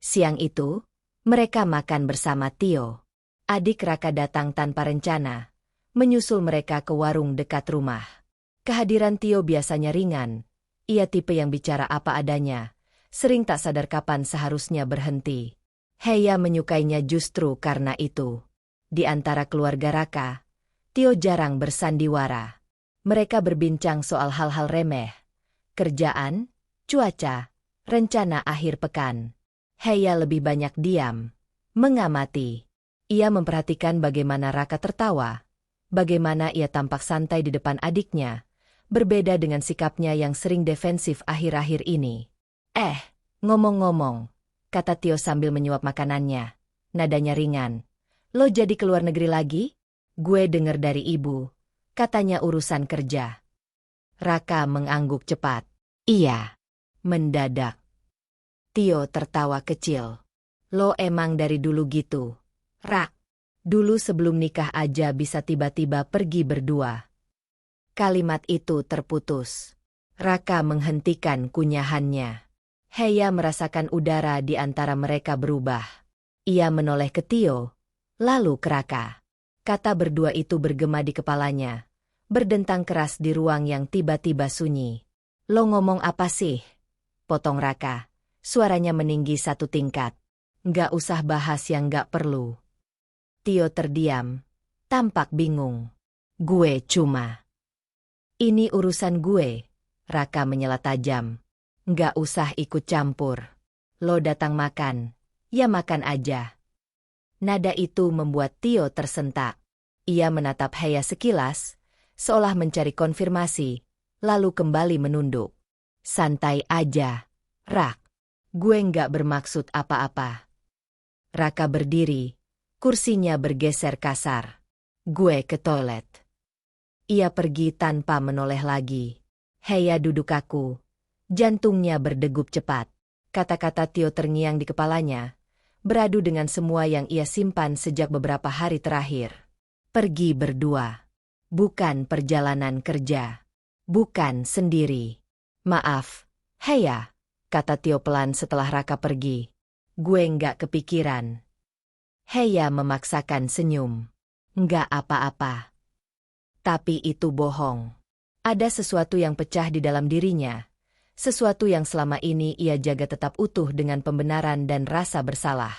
Siang itu, mereka makan bersama Tio. Adik Raka datang tanpa rencana, menyusul mereka ke warung dekat rumah. Kehadiran Tio biasanya ringan, ia tipe yang bicara apa adanya, sering tak sadar kapan seharusnya berhenti. Heya menyukainya justru karena itu. Di antara keluarga Raka, Tio jarang bersandiwara. Mereka berbincang soal hal-hal remeh, kerjaan, cuaca, rencana akhir pekan. Heya lebih banyak diam, mengamati. Ia memperhatikan bagaimana Raka tertawa, bagaimana ia tampak santai di depan adiknya, berbeda dengan sikapnya yang sering defensif akhir-akhir ini. Ngomong-ngomong, kata Tio sambil menyuap makanannya, nadanya ringan. Lo jadi keluar negeri lagi? Gue denger dari ibu, katanya urusan kerja. Raka mengangguk cepat. Iya. Mendadak. Tio tertawa kecil. Lo emang dari dulu gitu, Rak. Dulu sebelum nikah aja bisa tiba-tiba pergi berdua. Kalimat itu terputus. Raka menghentikan kunyahannya. Heya merasakan udara di antara mereka berubah. Ia menoleh ke Tio, lalu ke Raka. Kata berdua itu bergema di kepalanya, berdentang keras di ruang yang tiba-tiba sunyi. Lo ngomong apa sih? Potong Raka, suaranya meninggi satu tingkat. Nggak usah bahas yang nggak perlu. Tio terdiam, tampak bingung. Gue cuma. Ini urusan gue, Raka menyela tajam. Nggak usah ikut campur. Lo datang makan, ya makan aja. Nada itu membuat Tio tersentak. Ia menatap Heya sekilas, seolah mencari konfirmasi, lalu kembali menunduk. Santai aja, Rak. Gue nggak bermaksud apa-apa. Raka berdiri, kursinya bergeser kasar. Gue ke toilet. Ia pergi tanpa menoleh lagi. Heya duduk kaku. Jantungnya berdegup cepat. Kata-kata Tio terngiang di kepalanya, beradu dengan semua yang ia simpan sejak beberapa hari terakhir. Pergi berdua. Bukan perjalanan kerja. Bukan sendiri. Maaf, Heya, kata Tio pelan setelah Raka pergi. Gue nggak kepikiran. Heya memaksakan senyum. Nggak apa-apa. Tapi itu bohong. Ada sesuatu yang pecah di dalam dirinya. Sesuatu yang selama ini ia jaga tetap utuh dengan pembenaran dan rasa bersalah.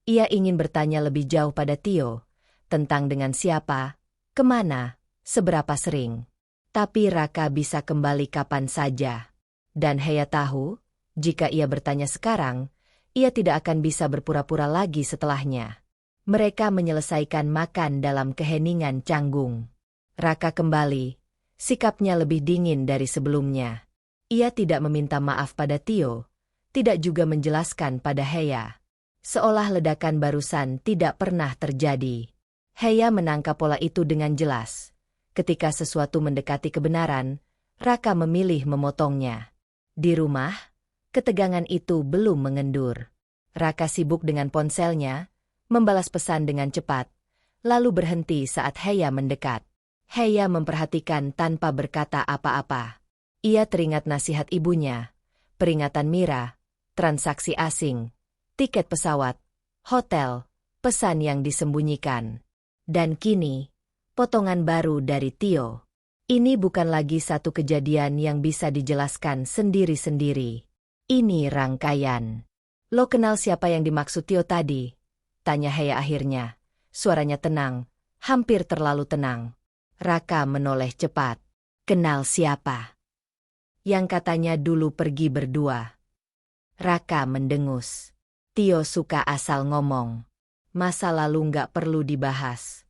Ia ingin bertanya lebih jauh pada Tio, tentang dengan siapa, kemana, seberapa sering. Tapi Raka bisa kembali kapan saja. Dan Heya tahu, jika ia bertanya sekarang, ia tidak akan bisa berpura-pura lagi setelahnya. Mereka menyelesaikan makan dalam keheningan canggung. Raka kembali, sikapnya lebih dingin dari sebelumnya. Ia tidak meminta maaf pada Tio, tidak juga menjelaskan pada Heya. Seolah ledakan barusan tidak pernah terjadi. Heya menangkap pola itu dengan jelas. Ketika sesuatu mendekati kebenaran, Raka memilih memotongnya. Di rumah, ketegangan itu belum mengendur. Raka sibuk dengan ponselnya, membalas pesan dengan cepat, lalu berhenti saat Heya mendekat. Heya memperhatikan tanpa berkata apa-apa. Ia teringat nasihat ibunya, peringatan Mira, transaksi asing, tiket pesawat, hotel, pesan yang disembunyikan. Dan kini, potongan baru dari Tio. Ini bukan lagi satu kejadian yang bisa dijelaskan sendiri-sendiri. Ini rangkaian. Lo kenal siapa yang dimaksud Tio tadi? Tanya Heya akhirnya. Suaranya tenang, hampir terlalu tenang. Raka menoleh cepat. Kenal siapa? Yang katanya dulu pergi berdua. Raka mendengus. Tio suka asal ngomong. Masa lalu nggak perlu dibahas.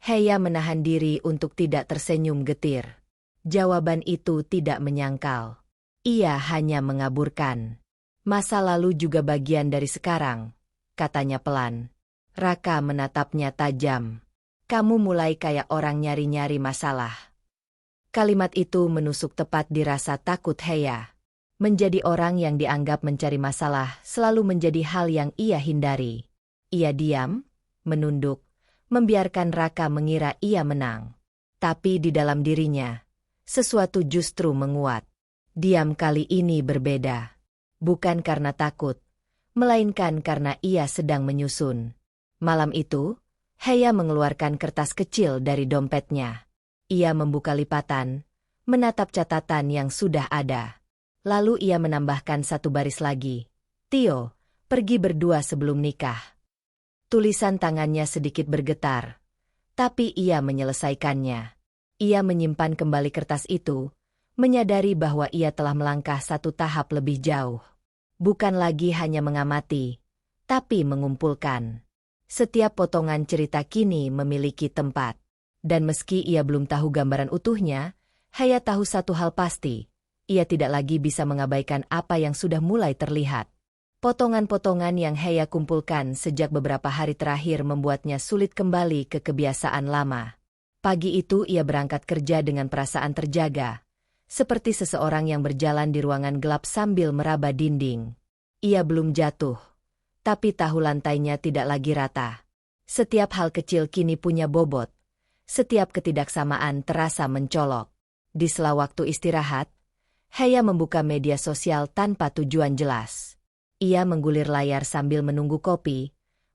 Heya menahan diri untuk tidak tersenyum getir. Jawaban itu tidak menyangkal. Ia hanya mengaburkan. Masa lalu juga bagian dari sekarang, katanya pelan. Raka menatapnya tajam. Kamu mulai kayak orang nyari-nyari masalah. Kalimat itu menusuk tepat di rasa takut Heya. Menjadi orang yang dianggap mencari masalah selalu menjadi hal yang ia hindari. Ia diam, menunduk, membiarkan Raka mengira ia menang. Tapi di dalam dirinya, sesuatu justru menguat. Diam kali ini berbeda. Bukan karena takut, melainkan karena ia sedang menyusun. Malam itu, Heya mengeluarkan kertas kecil dari dompetnya. Ia membuka lipatan, menatap catatan yang sudah ada. Lalu ia menambahkan satu baris lagi. Tio, pergi berdua sebelum nikah. Tulisan tangannya sedikit bergetar, tapi ia menyelesaikannya. Ia menyimpan kembali kertas itu, menyadari bahwa ia telah melangkah satu tahap lebih jauh. Bukan lagi hanya mengamati, tapi mengumpulkan. Setiap potongan cerita kini memiliki tempat. Dan meski ia belum tahu gambaran utuhnya, Heya tahu satu hal pasti. Ia tidak lagi bisa mengabaikan apa yang sudah mulai terlihat. Potongan-potongan yang Heya kumpulkan sejak beberapa hari terakhir membuatnya sulit kembali ke kebiasaan lama. Pagi itu ia berangkat kerja dengan perasaan terjaga, seperti seseorang yang berjalan di ruangan gelap sambil meraba dinding. Ia belum jatuh, tapi tahu lantainya tidak lagi rata. Setiap hal kecil kini punya bobot. Setiap ketidaksamaan terasa mencolok. Di sela waktu istirahat, Heya membuka media sosial tanpa tujuan jelas. Ia menggulir layar sambil menunggu kopi,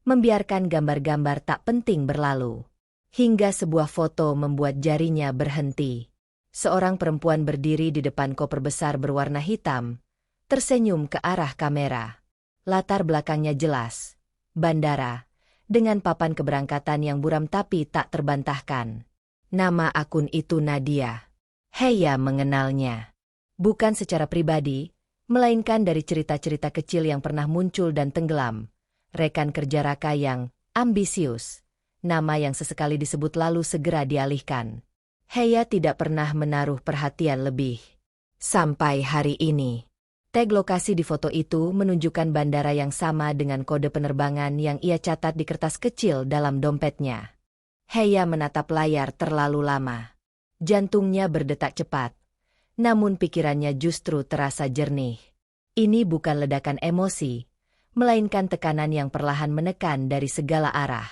membiarkan gambar-gambar tak penting berlalu. Hingga sebuah foto membuat jarinya berhenti. Seorang perempuan berdiri di depan koper besar berwarna hitam, tersenyum ke arah kamera. Latar belakangnya jelas. Bandara, dengan papan keberangkatan yang buram tapi tak terbantahkan. Nama akun itu Nadia. Heya mengenalnya. Bukan secara pribadi, melainkan dari cerita-cerita kecil yang pernah muncul dan tenggelam. Rekan kerja Raka yang ambisius. Nama yang sesekali disebut lalu segera dialihkan. Heya tidak pernah menaruh perhatian lebih. Sampai hari ini. Tag lokasi di foto itu menunjukkan bandara yang sama dengan kode penerbangan yang ia catat di kertas kecil dalam dompetnya. Heya menatap layar terlalu lama. Jantungnya berdetak cepat. Namun pikirannya justru terasa jernih. Ini bukan ledakan emosi, melainkan tekanan yang perlahan menekan dari segala arah.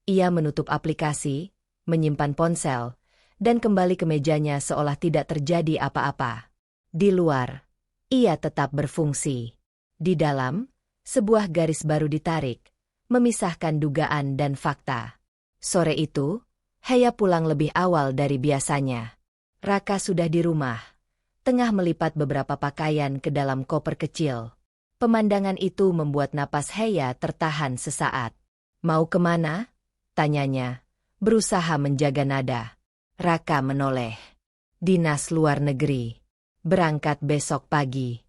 Ia menutup aplikasi, menyimpan ponsel, dan kembali ke mejanya seolah tidak terjadi apa-apa. Di luar, ia tetap berfungsi. Di dalam, sebuah garis baru ditarik, memisahkan dugaan dan fakta. Sore itu, Heya pulang lebih awal dari biasanya. Raka sudah di rumah, tengah melipat beberapa pakaian ke dalam koper kecil. Pemandangan itu membuat napas Heya tertahan sesaat. Mau kemana? Tanyanya, berusaha menjaga nada. Raka menoleh. Dinas luar negeri. Berangkat besok pagi.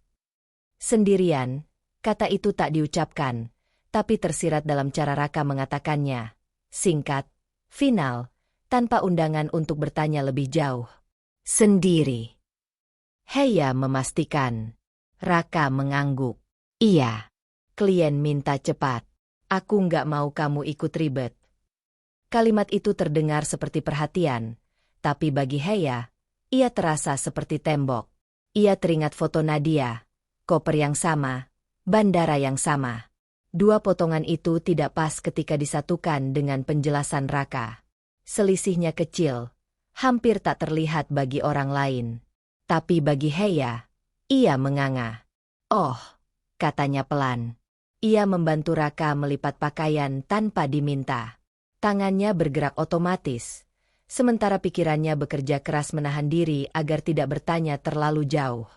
Sendirian, kata itu tak diucapkan, tapi tersirat dalam cara Raka mengatakannya. Singkat, final, tanpa undangan untuk bertanya lebih jauh. Sendiri. Heya memastikan. Raka mengangguk. Iya. Klien minta cepat. Aku nggak mau kamu ikut ribet. Kalimat itu terdengar seperti perhatian, Tapi bagi Heya, ia terasa seperti tembok. Ia teringat foto Nadia, koper yang sama, bandara yang sama. Dua potongan itu tidak pas ketika disatukan dengan penjelasan Raka. Selisihnya kecil, hampir tak terlihat bagi orang lain. Tapi bagi Heya, ia menganga. "Oh," katanya pelan. Ia membantu Raka melipat pakaian tanpa diminta. Tangannya bergerak otomatis, sementara pikirannya bekerja keras menahan diri agar tidak bertanya terlalu jauh.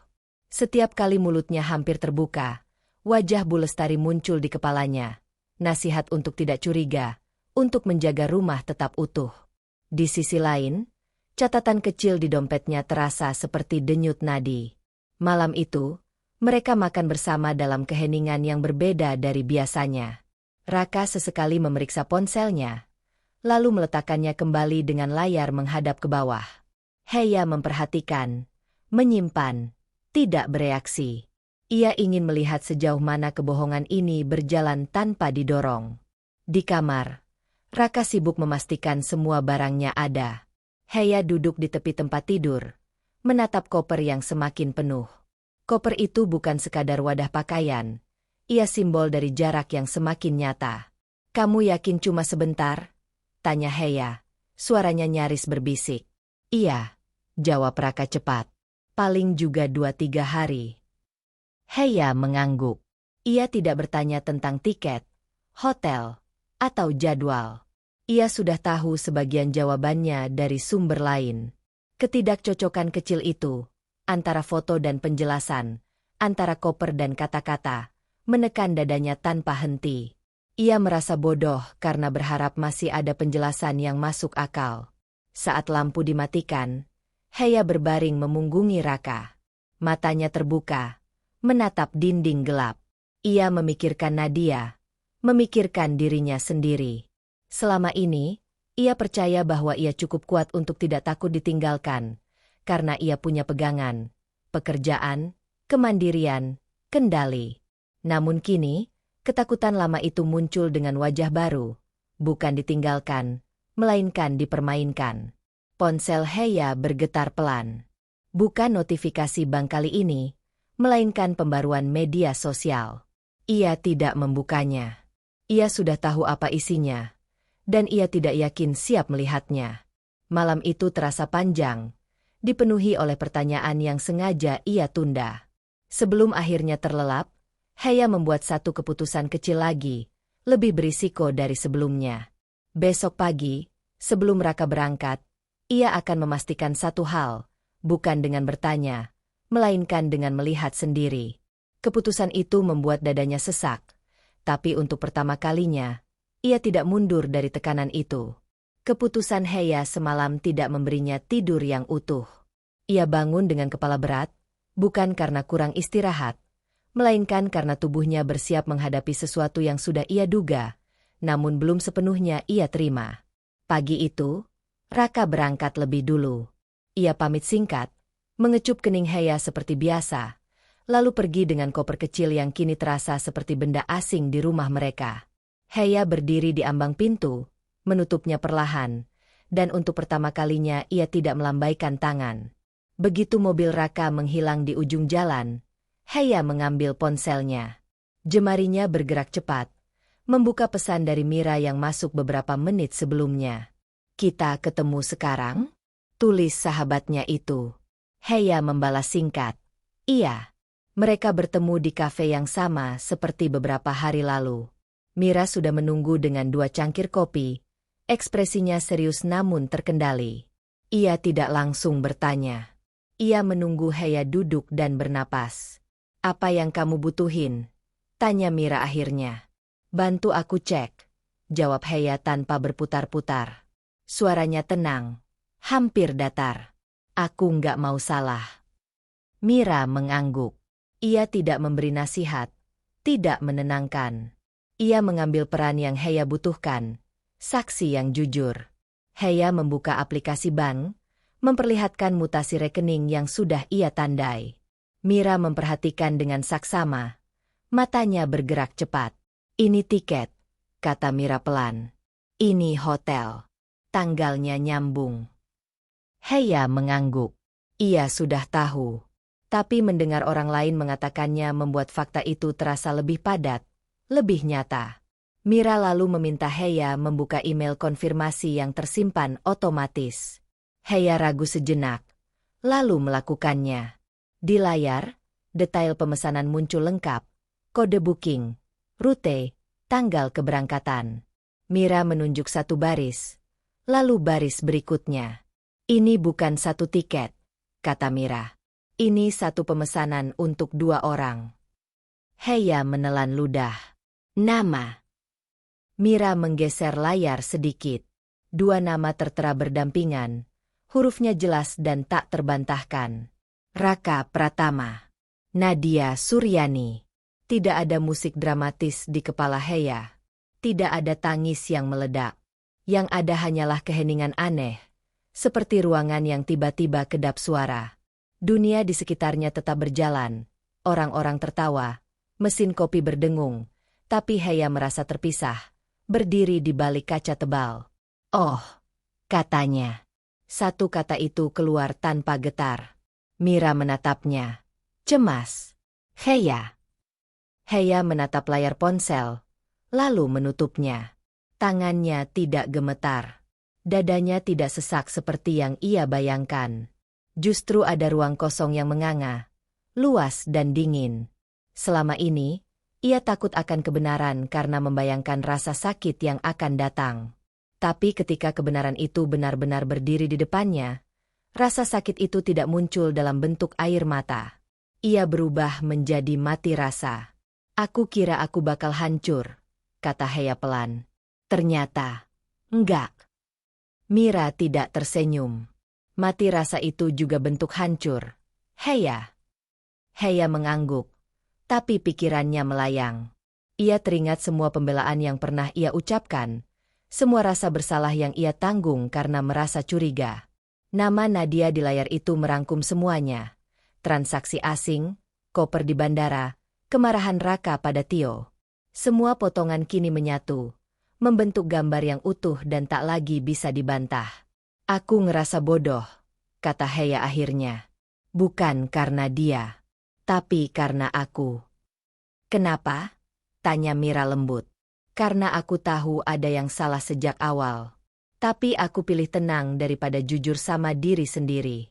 Setiap kali mulutnya hampir terbuka, wajah Bu Lestari muncul di kepalanya. Nasihat untuk tidak curiga, untuk menjaga rumah tetap utuh. Di sisi lain, catatan kecil di dompetnya terasa seperti denyut nadi. Malam itu, mereka makan bersama dalam keheningan yang berbeda dari biasanya. Raka sesekali memeriksa ponselnya, lalu meletakkannya kembali dengan layar menghadap ke bawah. Heya memperhatikan, menyimpan, tidak bereaksi. Ia ingin melihat sejauh mana kebohongan ini berjalan tanpa didorong. Di kamar, Raka sibuk memastikan semua barangnya ada. Heya duduk di tepi tempat tidur, menatap koper yang semakin penuh. Koper itu bukan sekadar wadah pakaian, ia simbol dari jarak yang semakin nyata. "Kamu yakin cuma sebentar?" tanya Heya, suaranya nyaris berbisik. "Iya," jawab Raka cepat. "Paling juga 2-3 hari." Heya mengangguk. Ia tidak bertanya tentang tiket, hotel, atau jadwal. Ia sudah tahu sebagian jawabannya dari sumber lain. Ketidakcocokan kecil itu, antara foto dan penjelasan, antara koper dan kata-kata, menekan dadanya tanpa henti. Ia merasa bodoh karena berharap masih ada penjelasan yang masuk akal. Saat lampu dimatikan, Heya berbaring memunggungi Raka. Matanya terbuka, menatap dinding gelap. Ia memikirkan Nadia, memikirkan dirinya sendiri. Selama ini, ia percaya bahwa ia cukup kuat untuk tidak takut ditinggalkan, karena ia punya pegangan, pekerjaan, kemandirian, kendali. Namun kini, ketakutan lama itu muncul dengan wajah baru, bukan ditinggalkan, melainkan dipermainkan. Ponsel Heya bergetar pelan. Bukan notifikasi bank kali ini, melainkan pembaruan media sosial. Ia tidak membukanya. Ia sudah tahu apa isinya, dan ia tidak yakin siap melihatnya. Malam itu terasa panjang, dipenuhi oleh pertanyaan yang sengaja ia tunda. Sebelum akhirnya terlelap, Heya membuat satu keputusan kecil lagi, lebih berisiko dari sebelumnya. Besok pagi, sebelum Raka berangkat, ia akan memastikan satu hal, bukan dengan bertanya, melainkan dengan melihat sendiri. Keputusan itu membuat dadanya sesak, tapi untuk pertama kalinya, ia tidak mundur dari tekanan itu. Keputusan Heya semalam tidak memberinya tidur yang utuh. Ia bangun dengan kepala berat, bukan karena kurang istirahat, melainkan karena tubuhnya bersiap menghadapi sesuatu yang sudah ia duga, namun belum sepenuhnya ia terima. Pagi itu, Raka berangkat lebih dulu. Ia pamit singkat, mengecup kening Heya seperti biasa, lalu pergi dengan koper kecil yang kini terasa seperti benda asing di rumah mereka. Heya berdiri di ambang pintu, menutupnya perlahan, dan untuk pertama kalinya ia tidak melambaikan tangan. Begitu mobil Raka menghilang di ujung jalan, Heya mengambil ponselnya. Jemarinya bergerak cepat, membuka pesan dari Mira yang masuk beberapa menit sebelumnya. "Kita ketemu sekarang?" tulis sahabatnya itu. Heya membalas singkat, "Iya." Mereka bertemu di kafe yang sama seperti beberapa hari lalu. Mira sudah menunggu dengan 2 cangkir kopi, ekspresinya serius namun terkendali. Ia tidak langsung bertanya. Ia menunggu Heya duduk dan bernapas. "Apa yang kamu butuhin?" tanya Mira akhirnya. "Bantu aku cek," jawab Heya tanpa berputar-putar. Suaranya tenang, hampir datar. "Aku nggak mau salah." Mira mengangguk. Ia tidak memberi nasihat, tidak menenangkan. Ia mengambil peran yang Heya butuhkan, saksi yang jujur. Heya membuka aplikasi bank, memperlihatkan mutasi rekening yang sudah ia tandai. Mira memperhatikan dengan saksama. Matanya bergerak cepat. "Ini tiket," kata Mira pelan. "Ini hotel. Tanggalnya nyambung." Heya mengangguk. Ia sudah tahu. Tapi mendengar orang lain mengatakannya membuat fakta itu terasa lebih padat, lebih nyata. Mira lalu meminta Heya membuka email konfirmasi yang tersimpan otomatis. Heya ragu sejenak, lalu melakukannya. Di layar, detail pemesanan muncul lengkap, kode booking, rute, tanggal keberangkatan. Mira menunjuk satu baris, lalu baris berikutnya. Ini bukan satu tiket, kata Mira. Ini satu pemesanan untuk 2 orang. Heya menelan ludah. Nama. Mira menggeser layar sedikit. 2 nama tertera berdampingan. Hurufnya jelas dan tak terbantahkan. Raka Pratama. Nadia Suryani. Tidak ada musik dramatis di kepala Heya. Tidak ada tangis yang meledak. Yang ada hanyalah keheningan aneh. Seperti ruangan yang tiba-tiba kedap suara. Dunia di sekitarnya tetap berjalan. Orang-orang tertawa. Mesin kopi berdengung. Tapi Heya merasa terpisah. Berdiri di balik kaca tebal. Oh, katanya. Satu kata itu keluar tanpa getar. Mira menatapnya. Cemas. Heya. Heya menatap layar ponsel. Lalu menutupnya. Tangannya tidak gemetar. Dadanya tidak sesak seperti yang ia bayangkan. Justru ada ruang kosong yang menganga, luas dan dingin. Selama ini, ia takut akan kebenaran karena membayangkan rasa sakit yang akan datang. Tapi ketika kebenaran itu benar-benar berdiri di depannya, rasa sakit itu tidak muncul dalam bentuk air mata. Ia berubah menjadi mati rasa. Aku kira aku bakal hancur, kata Heya pelan. Ternyata, enggak. Mira tidak tersenyum. Mati rasa itu juga bentuk hancur. Heya. Heya mengangguk. Tapi pikirannya melayang. Ia teringat semua pembelaan yang pernah ia ucapkan. Semua rasa bersalah yang ia tanggung karena merasa curiga. Nama Nadia di layar itu merangkum semuanya. Transaksi asing, koper di bandara, kemarahan Raka pada Tio. Semua potongan kini menyatu. Membentuk gambar yang utuh dan tak lagi bisa dibantah. Aku ngerasa bodoh, kata Heya akhirnya. Bukan karena dia, tapi karena aku. Kenapa? Tanya Mira lembut. Karena aku tahu ada yang salah sejak awal. Tapi aku pilih tenang daripada jujur sama diri sendiri.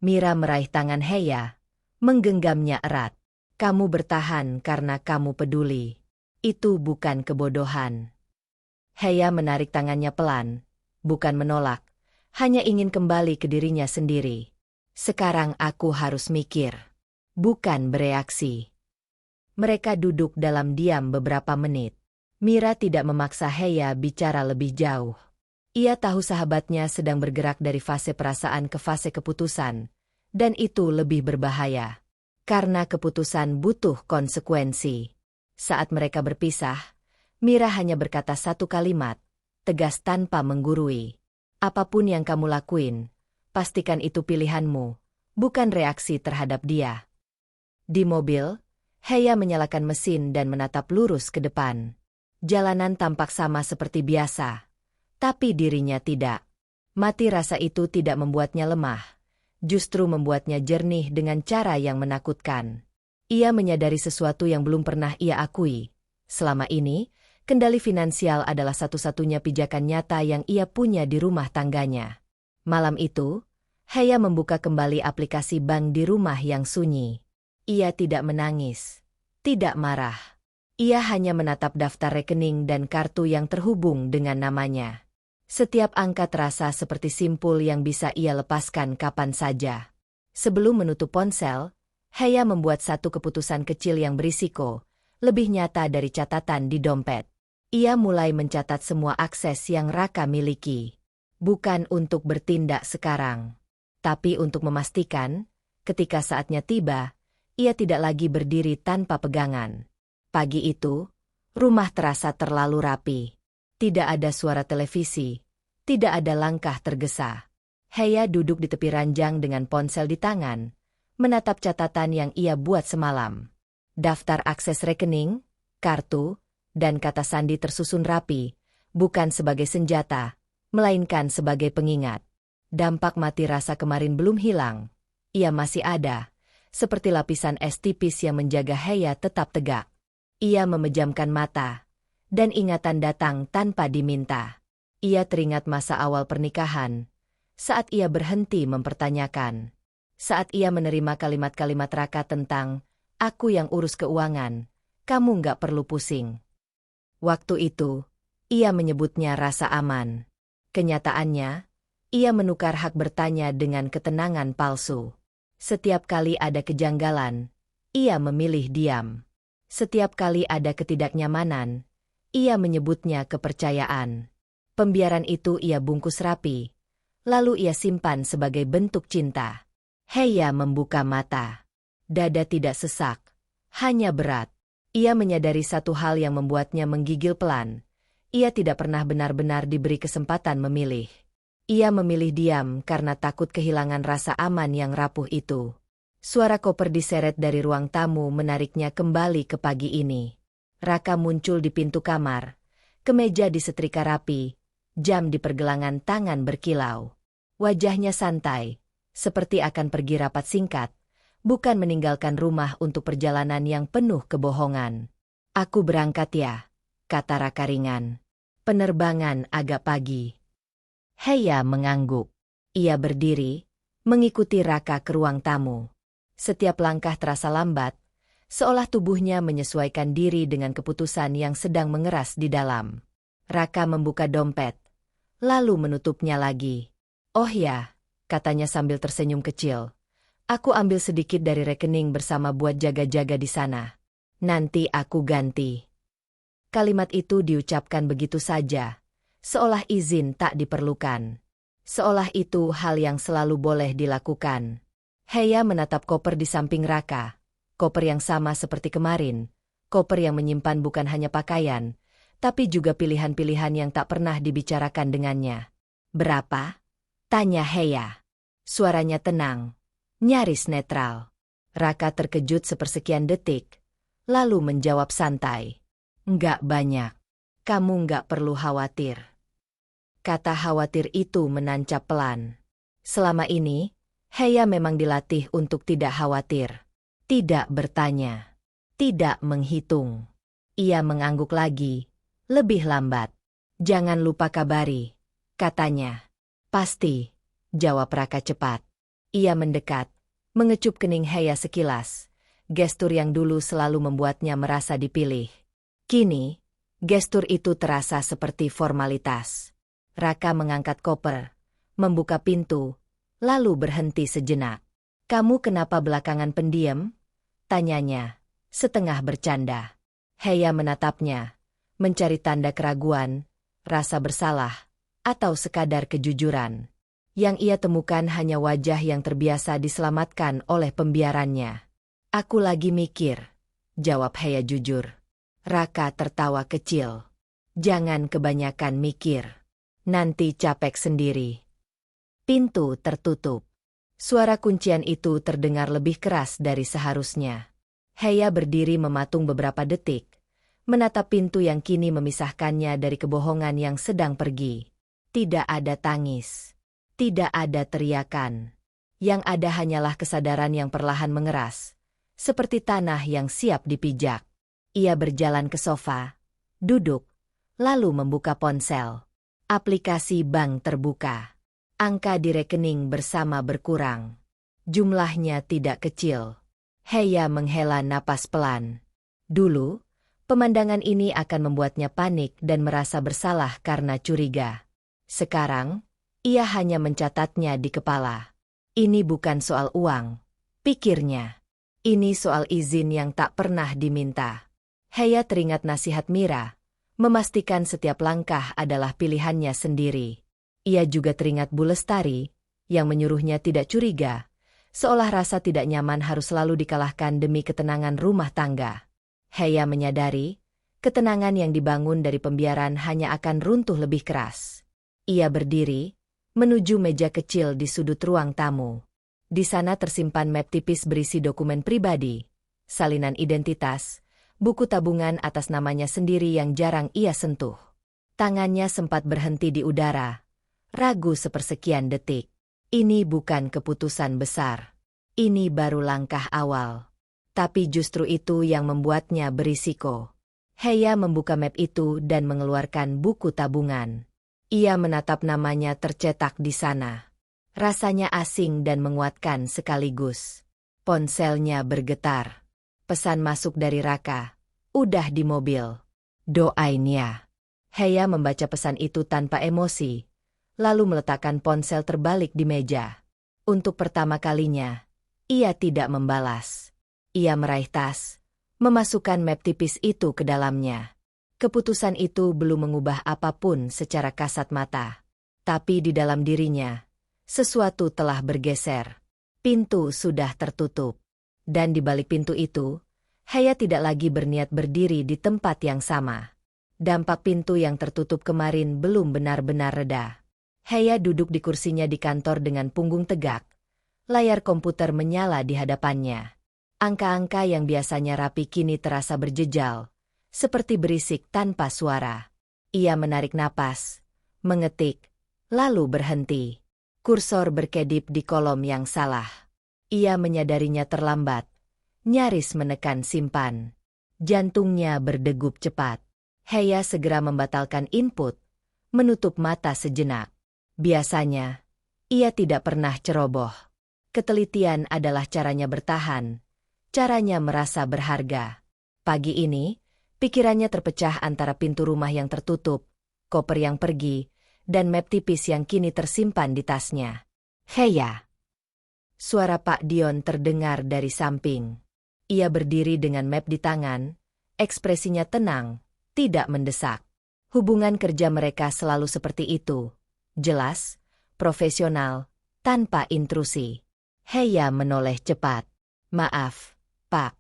Mira meraih tangan Heya, menggenggamnya erat. Kamu bertahan karena kamu peduli. Itu bukan kebodohan. Heya menarik tangannya pelan, bukan menolak. Hanya ingin kembali ke dirinya sendiri. Sekarang aku harus mikir. Bukan bereaksi. Mereka duduk dalam diam beberapa menit. Mira tidak memaksa Heya bicara lebih jauh. Ia tahu sahabatnya sedang bergerak dari fase perasaan ke fase keputusan. Dan itu lebih berbahaya. Karena keputusan butuh konsekuensi. Saat mereka berpisah, Mira hanya berkata satu kalimat, tegas tanpa menggurui. Apapun yang kamu lakuin, pastikan itu pilihanmu, bukan reaksi terhadap dia. Di mobil, Heya menyalakan mesin dan menatap lurus ke depan. Jalanan tampak sama seperti biasa, tapi dirinya tidak. Mati rasa itu tidak membuatnya lemah, justru membuatnya jernih dengan cara yang menakutkan. Ia menyadari sesuatu yang belum pernah ia akui. Selama ini, kendali finansial adalah satu-satunya pijakan nyata yang ia punya di rumah tangganya. Malam itu, Heya membuka kembali aplikasi bank di rumah yang sunyi. Ia tidak menangis, tidak marah. Ia hanya menatap daftar rekening dan kartu yang terhubung dengan namanya. Setiap angka terasa seperti simpul yang bisa ia lepaskan kapan saja. Sebelum menutup ponsel, Heya membuat satu keputusan kecil yang berisiko, lebih nyata dari catatan di dompet. Ia mulai mencatat semua akses yang Raka miliki. Bukan untuk bertindak sekarang, tapi untuk memastikan, ketika saatnya tiba, ia tidak lagi berdiri tanpa pegangan. Pagi itu, rumah terasa terlalu rapi. Tidak ada suara televisi, tidak ada langkah tergesa. Heya duduk di tepi ranjang dengan ponsel di tangan, menatap catatan yang ia buat semalam. Daftar akses rekening, kartu, dan kata sandi tersusun rapi, bukan sebagai senjata, melainkan sebagai pengingat. Dampak mati rasa kemarin belum hilang. Ia masih ada, seperti lapisan es tipis yang menjaga Heya tetap tegak. Ia memejamkan mata, dan ingatan datang tanpa diminta. Ia teringat masa awal pernikahan, saat ia berhenti mempertanyakan. Saat ia menerima kalimat-kalimat Raka tentang, "Aku yang urus keuangan, kamu nggak perlu pusing." Waktu itu, ia menyebutnya rasa aman. Kenyataannya, ia menukar hak bertanya dengan ketenangan palsu. Setiap kali ada kejanggalan, ia memilih diam. Setiap kali ada ketidaknyamanan, ia menyebutnya kepercayaan. Pembiaran itu ia bungkus rapi, lalu ia simpan sebagai bentuk cinta. Heya membuka mata. Dada tidak sesak, hanya berat. Ia menyadari satu hal yang membuatnya menggigil pelan. Ia tidak pernah benar-benar diberi kesempatan memilih. Ia memilih diam karena takut kehilangan rasa aman yang rapuh itu. Suara koper diseret dari ruang tamu menariknya kembali ke pagi ini. Raka muncul di pintu kamar. Kemeja disetrika rapi, jam di pergelangan tangan berkilau. Wajahnya santai, seperti akan pergi rapat singkat, bukan meninggalkan rumah untuk perjalanan yang penuh kebohongan. "Aku berangkat ya," kata Raka ringan. "Penerbangan agak pagi." Heya mengangguk. Ia berdiri, mengikuti Raka ke ruang tamu. Setiap langkah terasa lambat, seolah tubuhnya menyesuaikan diri dengan keputusan yang sedang mengeras di dalam. Raka membuka dompet, lalu menutupnya lagi. "Oh ya," katanya sambil tersenyum kecil. "Aku ambil sedikit dari rekening bersama buat jaga-jaga di sana. Nanti aku ganti." Kalimat itu diucapkan begitu saja, seolah izin tak diperlukan. Seolah itu hal yang selalu boleh dilakukan. Heya menatap koper di samping Raka. Koper yang sama seperti kemarin. Koper yang menyimpan bukan hanya pakaian, tapi juga pilihan-pilihan yang tak pernah dibicarakan dengannya. "Berapa?" tanya Heya. Suaranya tenang, nyaris netral. Raka terkejut sepersekian detik, lalu menjawab santai. "Nggak banyak. Kamu nggak perlu khawatir." Kata khawatir itu menancap pelan. Selama ini, Heya memang dilatih untuk tidak khawatir. Tidak bertanya. Tidak menghitung. Ia mengangguk lagi, lebih lambat. "Jangan lupa kabari," katanya. "Pasti," jawab Raka cepat. Ia mendekat, mengecup kening Heya sekilas. Gestur yang dulu selalu membuatnya merasa dipilih. Kini, gestur itu terasa seperti formalitas. Raka mengangkat koper, membuka pintu, lalu berhenti sejenak. "Kamu kenapa belakangan pendiam?" tanyanya, setengah bercanda. Heya menatapnya, mencari tanda keraguan, rasa bersalah, atau sekadar kejujuran. Yang ia temukan hanya wajah yang terbiasa diselamatkan oleh pembiarannya. "Aku lagi mikir," jawab Heya jujur. Raka tertawa kecil. "Jangan kebanyakan mikir. Nanti capek sendiri." Pintu tertutup. Suara kuncian itu terdengar lebih keras dari seharusnya. Heya berdiri mematung beberapa detik, menatap pintu yang kini memisahkannya dari kebohongan yang sedang pergi. Tidak ada tangis. Tidak ada teriakan. Yang ada hanyalah kesadaran yang perlahan mengeras, seperti tanah yang siap dipijak. Ia berjalan ke sofa, duduk, lalu membuka ponsel. Aplikasi bank terbuka. Angka di rekening bersama berkurang. Jumlahnya tidak kecil. Heya menghela napas pelan. Dulu, pemandangan ini akan membuatnya panik dan merasa bersalah karena curiga. Sekarang, ia hanya mencatatnya di kepala. Ini bukan soal uang, pikirnya. Ini soal izin yang tak pernah diminta. Heya teringat nasihat Mira, memastikan setiap langkah adalah pilihannya sendiri. Ia juga teringat Bu Lestari, yang menyuruhnya tidak curiga, seolah rasa tidak nyaman harus selalu dikalahkan demi ketenangan rumah tangga. Heya menyadari, ketenangan yang dibangun dari pembiaran hanya akan runtuh lebih keras. Ia berdiri, menuju meja kecil di sudut ruang tamu. Di sana tersimpan map tipis berisi dokumen pribadi, salinan identitas, buku tabungan atas namanya sendiri yang jarang ia sentuh. Tangannya sempat berhenti di udara, ragu sepersekian detik. Ini bukan keputusan besar. Ini baru langkah awal. Tapi justru itu yang membuatnya berisiko. Heya membuka map itu dan mengeluarkan buku tabungan. Ia menatap namanya tercetak di sana. Rasanya asing dan menguatkan sekaligus. Ponselnya bergetar. Pesan masuk dari Raka. Udah di mobil. Doain ya. Heya membaca pesan itu tanpa emosi, lalu meletakkan ponsel terbalik di meja. Untuk pertama kalinya, ia tidak membalas. Ia meraih tas, memasukkan map tipis itu ke dalamnya. Keputusan itu belum mengubah apapun secara kasat mata. Tapi di dalam dirinya, sesuatu telah bergeser. Pintu sudah tertutup. Dan di balik pintu itu, Heya tidak lagi berniat berdiri di tempat yang sama. Dampak pintu yang tertutup kemarin belum benar-benar reda. Heya duduk di kursinya di kantor dengan punggung tegak. Layar komputer menyala di hadapannya. Angka-angka yang biasanya rapi kini terasa berjejal, seperti berisik tanpa suara. Ia menarik napas, mengetik, lalu berhenti. Kursor berkedip di kolom yang salah. Ia menyadarinya terlambat, nyaris menekan simpan. Jantungnya berdegup cepat. Heya segera membatalkan input, menutup mata sejenak. Biasanya, ia tidak pernah ceroboh. Ketelitian adalah caranya bertahan, caranya merasa berharga. Pagi ini, pikirannya terpecah antara pintu rumah yang tertutup, koper yang pergi, dan map tipis yang kini tersimpan di tasnya. Heya! Suara Pak Dion terdengar dari samping. Ia berdiri dengan map di tangan, ekspresinya tenang, tidak mendesak. Hubungan kerja mereka selalu seperti itu. Jelas, profesional, tanpa intrusi. Heya menoleh cepat. Maaf, Pak,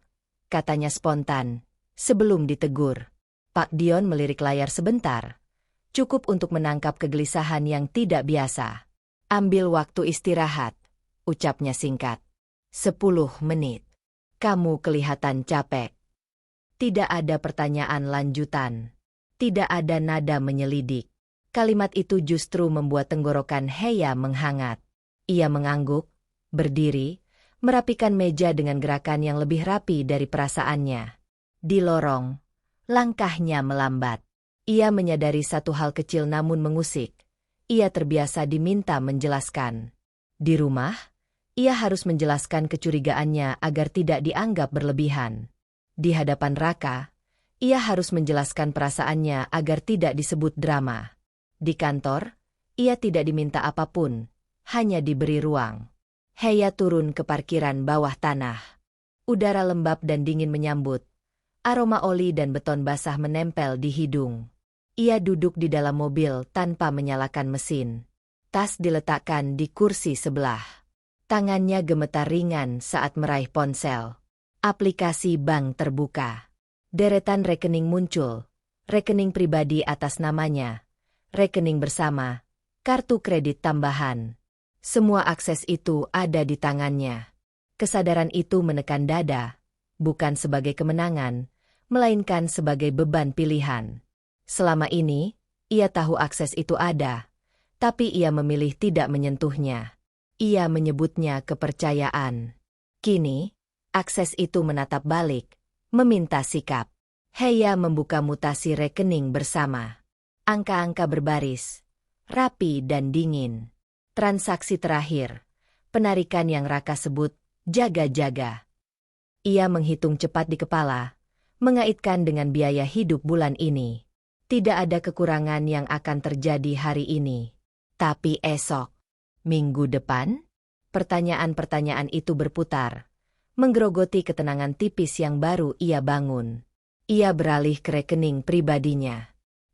katanya spontan, sebelum ditegur. Pak Dion melirik layar sebentar. Cukup untuk menangkap kegelisahan yang tidak biasa. Ambil waktu istirahat, ucapnya singkat. 10 menit. Kamu kelihatan capek. Tidak ada pertanyaan lanjutan. Tidak ada nada menyelidik. Kalimat itu justru membuat tenggorokan Heya menghangat. Ia mengangguk, berdiri, merapikan meja dengan gerakan yang lebih rapi dari perasaannya. Di lorong, langkahnya melambat. Ia menyadari satu hal kecil namun mengusik. Ia terbiasa diminta menjelaskan. Di rumah, ia harus menjelaskan kecurigaannya agar tidak dianggap berlebihan. Di hadapan Raka, ia harus menjelaskan perasaannya agar tidak disebut drama. Di kantor, ia tidak diminta apapun, hanya diberi ruang. Heya turun ke parkiran bawah tanah. Udara lembab dan dingin menyambut. Aroma oli dan beton basah menempel di hidung. Ia duduk di dalam mobil tanpa menyalakan mesin. Tas diletakkan di kursi sebelah. Tangannya gemetar ringan saat meraih ponsel. Aplikasi bank terbuka. Deretan rekening muncul. Rekening pribadi atas namanya. Rekening bersama. Kartu kredit tambahan. Semua akses itu ada di tangannya. Kesadaran itu menekan dada. Bukan sebagai kemenangan, melainkan sebagai beban pilihan. Selama ini, ia tahu akses itu ada. Tapi ia memilih tidak menyentuhnya. Ia menyebutnya kepercayaan. Kini, akses itu menatap balik, meminta sikap. Heya membuka mutasi rekening bersama. Angka-angka berbaris, rapi dan dingin. Transaksi terakhir, penarikan yang Raka sebut jaga-jaga. Ia menghitung cepat di kepala, mengaitkan dengan biaya hidup bulan ini. Tidak ada kekurangan yang akan terjadi hari ini. Tapi esok, minggu depan? Pertanyaan-pertanyaan itu berputar, menggerogoti ketenangan tipis yang baru ia bangun. Ia beralih ke rekening pribadinya.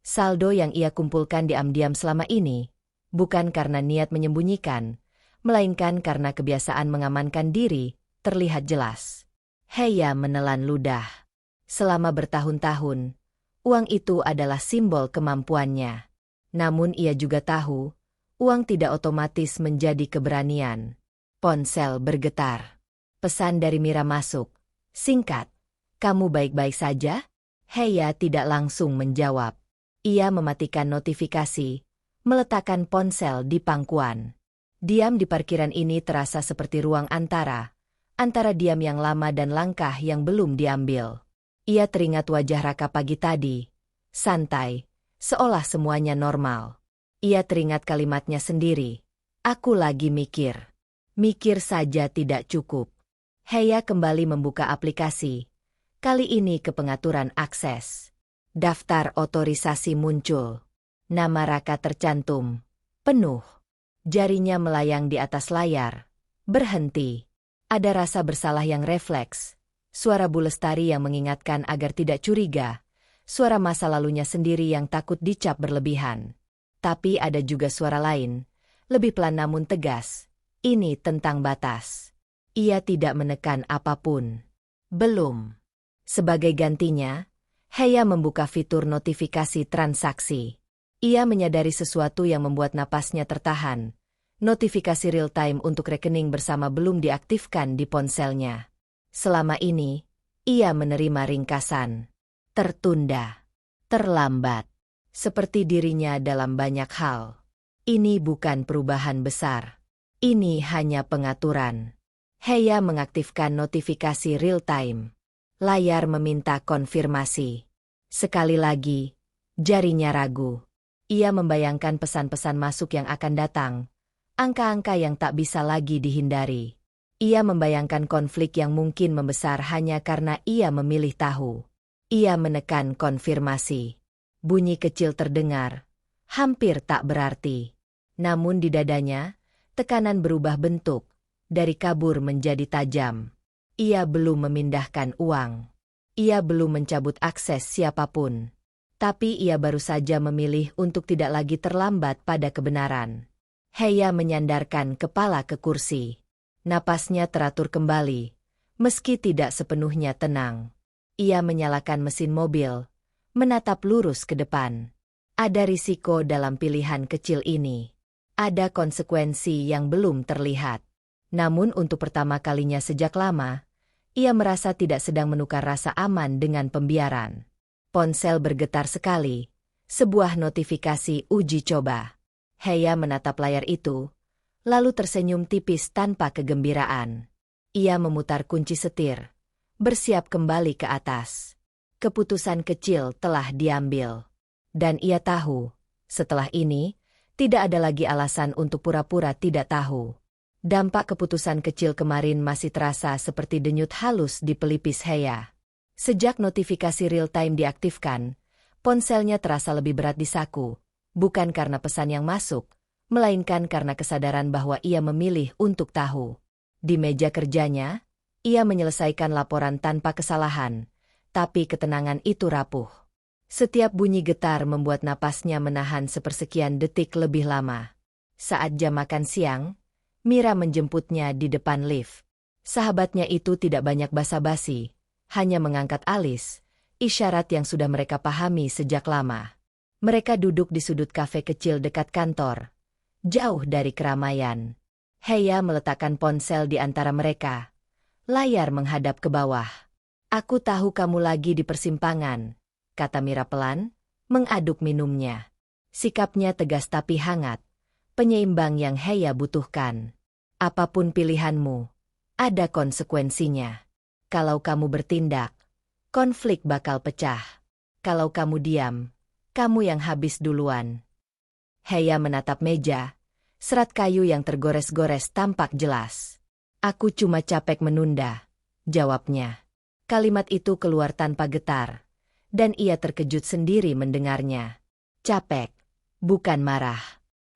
Saldo yang ia kumpulkan diam-diam selama ini, bukan karena niat menyembunyikan, melainkan karena kebiasaan mengamankan diri, terlihat jelas. Heya menelan ludah. Selama bertahun-tahun, uang itu adalah simbol kemampuannya. Namun ia juga tahu, uang tidak otomatis menjadi keberanian. Ponsel bergetar. Pesan dari Mira masuk. Singkat. Kamu baik-baik saja? Heya tidak langsung menjawab. Ia mematikan notifikasi, meletakkan ponsel di pangkuan. Diam di parkiran ini terasa seperti ruang antara diam yang lama dan langkah yang belum diambil. Ia teringat wajah Raka pagi tadi, santai, seolah semuanya normal. Ia teringat kalimatnya sendiri, aku lagi mikir. Mikir saja tidak cukup. Heya kembali membuka aplikasi, kali ini ke pengaturan akses. Daftar otorisasi muncul. Nama Raka tercantum, penuh. Jarinya melayang di atas layar, berhenti. Ada rasa bersalah yang refleks, suara Bu Lestari yang mengingatkan agar tidak curiga, suara masa lalunya sendiri yang takut dicap berlebihan. Tapi ada juga suara lain, lebih pelan namun tegas, ini tentang batas. Ia tidak menekan apapun. Belum. Sebagai gantinya, Heya membuka fitur notifikasi transaksi. Ia menyadari sesuatu yang membuat napasnya tertahan. Notifikasi real-time untuk rekening bersama belum diaktifkan di ponselnya. Selama ini, ia menerima ringkasan. Tertunda. Terlambat. Seperti dirinya dalam banyak hal. Ini bukan perubahan besar. Ini hanya pengaturan. Heya mengaktifkan notifikasi real-time. Layar meminta konfirmasi. Sekali lagi, jarinya ragu. Ia membayangkan pesan-pesan masuk yang akan datang. Angka-angka yang tak bisa lagi dihindari. Ia membayangkan konflik yang mungkin membesar hanya karena ia memilih tahu. Ia menekan konfirmasi. Bunyi kecil terdengar, hampir tak berarti. Namun di dadanya, tekanan berubah bentuk, dari kabur menjadi tajam. Ia belum memindahkan uang. Ia belum mencabut akses siapapun. Tapi ia baru saja memilih untuk tidak lagi terlambat pada kebenaran. Heya menyandarkan kepala ke kursi. Napasnya teratur kembali, meski tidak sepenuhnya tenang. Ia menyalakan mesin mobil, menatap lurus ke depan. Ada risiko dalam pilihan kecil ini. Ada konsekuensi yang belum terlihat. Namun untuk pertama kalinya sejak lama, ia merasa tidak sedang menukar rasa aman dengan pembiaran. Ponsel bergetar sekali, sebuah notifikasi uji coba. Heya menatap layar itu, lalu tersenyum tipis tanpa kegembiraan. Ia memutar kunci setir, bersiap kembali ke atas. Keputusan kecil telah diambil. Dan ia tahu, setelah ini, tidak ada lagi alasan untuk pura-pura tidak tahu. Dampak keputusan kecil kemarin masih terasa seperti denyut halus di pelipis Heya. Sejak notifikasi real-time diaktifkan, ponselnya terasa lebih berat di saku. Bukan karena pesan yang masuk, melainkan karena kesadaran bahwa ia memilih untuk tahu. Di meja kerjanya, ia menyelesaikan laporan tanpa kesalahan, tapi ketenangan itu rapuh. Setiap bunyi getar membuat napasnya menahan sepersekian detik lebih lama. Saat jam makan siang, Mira menjemputnya di depan lift. Sahabatnya itu tidak banyak basa-basi, hanya mengangkat alis, isyarat yang sudah mereka pahami sejak lama. Mereka duduk di sudut kafe kecil dekat kantor, jauh dari keramaian. Heya meletakkan ponsel di antara mereka. Layar menghadap ke bawah. Aku tahu kamu lagi di persimpangan, kata Mira pelan, mengaduk minumnya. Sikapnya tegas tapi hangat, penyeimbang yang Heya butuhkan. Apapun pilihanmu, ada konsekuensinya. Kalau kamu bertindak, konflik bakal pecah. Kalau kamu diam, kamu yang habis duluan. Heya menatap meja, serat kayu yang tergores-gores tampak jelas. Aku cuma capek menunda, jawabnya. Kalimat itu keluar tanpa getar, dan ia terkejut sendiri mendengarnya. Capek, bukan marah.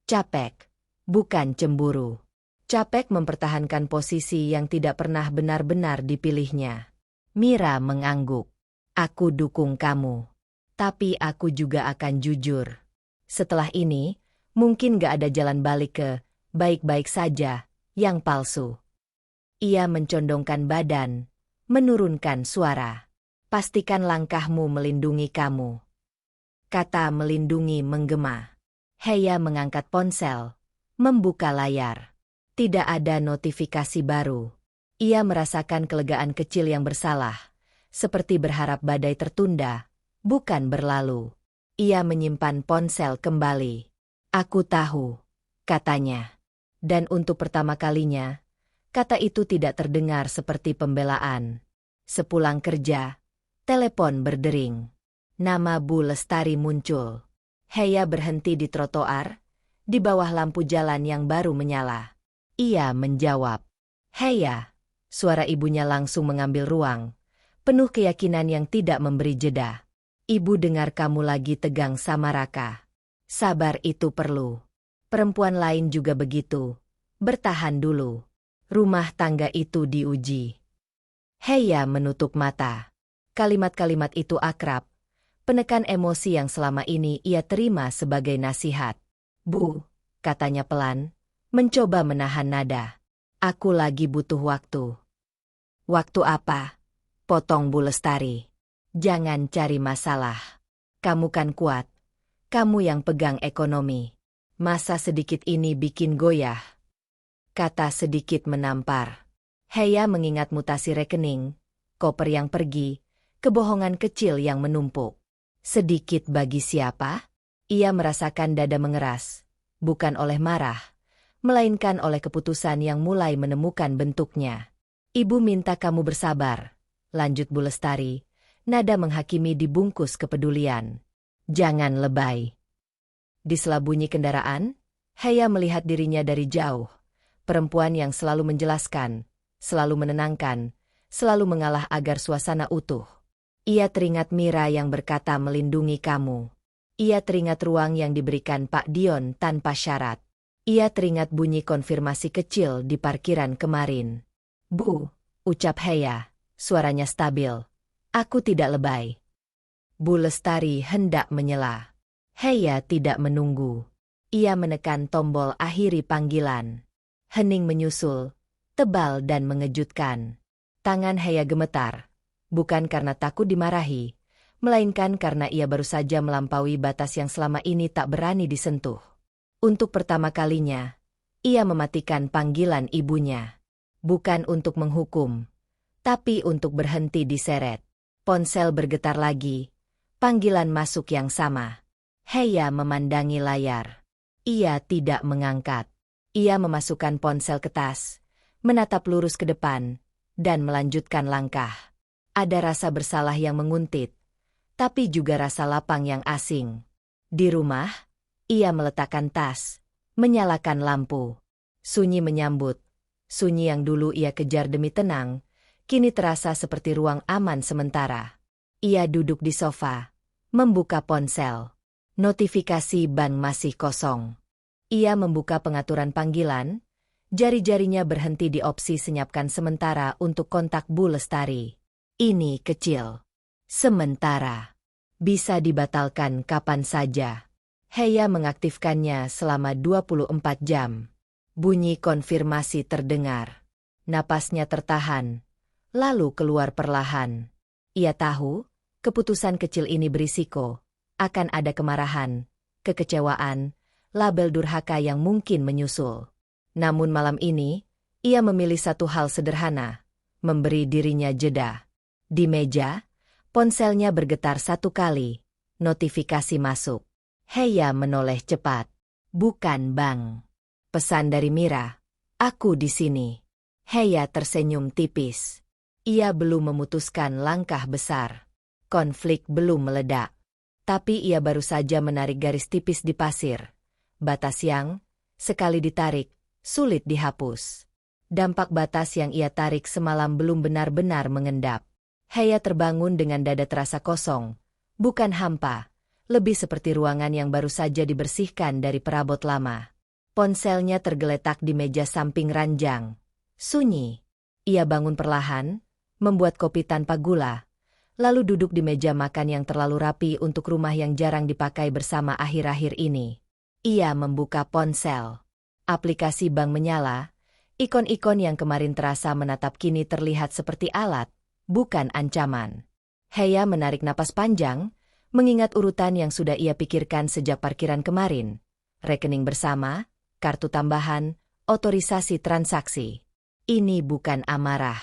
Capek, bukan cemburu. Capek mempertahankan posisi yang tidak pernah benar-benar dipilihnya. Mira mengangguk. Aku dukung kamu. Tapi aku juga akan jujur. Setelah ini, mungkin gak ada jalan balik ke baik-baik saja yang palsu. Ia mencondongkan badan, menurunkan suara. Pastikan langkahmu melindungi kamu. Kata melindungi menggema. Heya mengangkat ponsel, membuka layar. Tidak ada notifikasi baru. Ia merasakan kelegaan kecil yang bersalah, seperti berharap badai tertunda, bukan berlalu. Ia menyimpan ponsel kembali. Aku tahu, katanya. Dan untuk pertama kalinya, kata itu tidak terdengar seperti pembelaan. Sepulang kerja, telepon berdering. Nama Bu Lestari muncul. Heya berhenti di trotoar, di bawah lampu jalan yang baru menyala. Ia menjawab. Heya, suara ibunya langsung mengambil ruang, penuh keyakinan yang tidak memberi jeda. Ibu dengar kamu lagi tegang sama Raka. Sabar itu perlu. Perempuan lain juga begitu. Bertahan dulu. Rumah tangga itu diuji. Heya menutup mata. Kalimat-kalimat itu akrab, penekan emosi yang selama ini ia terima sebagai nasihat. Bu, katanya pelan, mencoba menahan nada. Aku lagi butuh waktu. Waktu apa? Potong Bu Lestari. Jangan cari masalah. Kamu kan kuat. Kamu yang pegang ekonomi. Masa sedikit ini bikin goyah? Kata sedikit menampar. Heya mengingat mutasi rekening, koper yang pergi, kebohongan kecil yang menumpuk. Sedikit bagi siapa? Ia merasakan dada mengeras, bukan oleh marah, melainkan oleh keputusan yang mulai menemukan bentuknya. Ibu minta kamu bersabar, lanjut Bu Lestari, nada menghakimi dibungkus kepedulian. Jangan lebay. Di sela bunyi kendaraan, Heya melihat dirinya dari jauh. Perempuan yang selalu menjelaskan, selalu menenangkan, selalu mengalah agar suasana utuh. Ia teringat Mira yang berkata melindungi kamu. Ia teringat ruang yang diberikan Pak Dion tanpa syarat. Ia teringat bunyi konfirmasi kecil di parkiran kemarin. Bu, ucap Heya, suaranya stabil. Aku tidak lebay. Bu Lestari hendak menyela. Heya tidak menunggu. Ia menekan tombol akhiri panggilan. Hening menyusul, tebal dan mengejutkan. Tangan Heya gemetar, bukan karena takut dimarahi, melainkan karena ia baru saja melampaui batas yang selama ini tak berani disentuh. Untuk pertama kalinya, ia mematikan panggilan ibunya. Bukan untuk menghukum, tapi untuk berhenti diseret. Ponsel bergetar lagi, panggilan masuk yang sama. Heya memandangi layar. Ia tidak mengangkat. Ia memasukkan ponsel ke tas, menatap lurus ke depan, dan melanjutkan langkah. Ada rasa bersalah yang menguntit, tapi juga rasa lapang yang asing. Di rumah, ia meletakkan tas, menyalakan lampu. Sunyi menyambut, sunyi yang dulu ia kejar demi tenang, kini terasa seperti ruang aman sementara. Ia duduk di sofa, membuka ponsel. Notifikasi bank masih kosong. Ia membuka pengaturan panggilan, jari-jarinya berhenti di opsi senyapkan sementara untuk kontak Bu Lestari. Ini kecil. Sementara. Bisa dibatalkan kapan saja. Heya mengaktifkannya selama 24 jam. Bunyi konfirmasi terdengar. Napasnya tertahan, lalu keluar perlahan. Ia tahu, keputusan kecil ini berisiko. Akan ada kemarahan, kekecewaan, label durhaka yang mungkin menyusul. Namun malam ini, ia memilih satu hal sederhana, memberi dirinya jeda. Di meja, ponselnya bergetar satu kali, notifikasi masuk. Heya menoleh cepat. Bukan Bang. Pesan dari Mira. Aku di sini. Heya tersenyum tipis. Ia belum memutuskan langkah besar. Konflik belum meledak. Tapi ia baru saja menarik garis tipis di pasir. Batas yang, sekali ditarik, sulit dihapus. Dampak batas yang ia tarik semalam belum benar-benar mengendap. Heya terbangun dengan dada terasa kosong. Bukan hampa, lebih seperti ruangan yang baru saja dibersihkan dari perabot lama. Ponselnya tergeletak di meja samping ranjang. Sunyi. Ia bangun perlahan, membuat kopi tanpa gula, lalu duduk di meja makan yang terlalu rapi untuk rumah yang jarang dipakai bersama akhir-akhir ini. Ia membuka ponsel. Aplikasi bank menyala, ikon-ikon yang kemarin terasa menatap kini terlihat seperti alat, bukan ancaman. Heya menarik napas panjang, mengingat urutan yang sudah ia pikirkan sejak parkiran kemarin. Rekening bersama, kartu tambahan, otorisasi transaksi. Ini bukan amarah.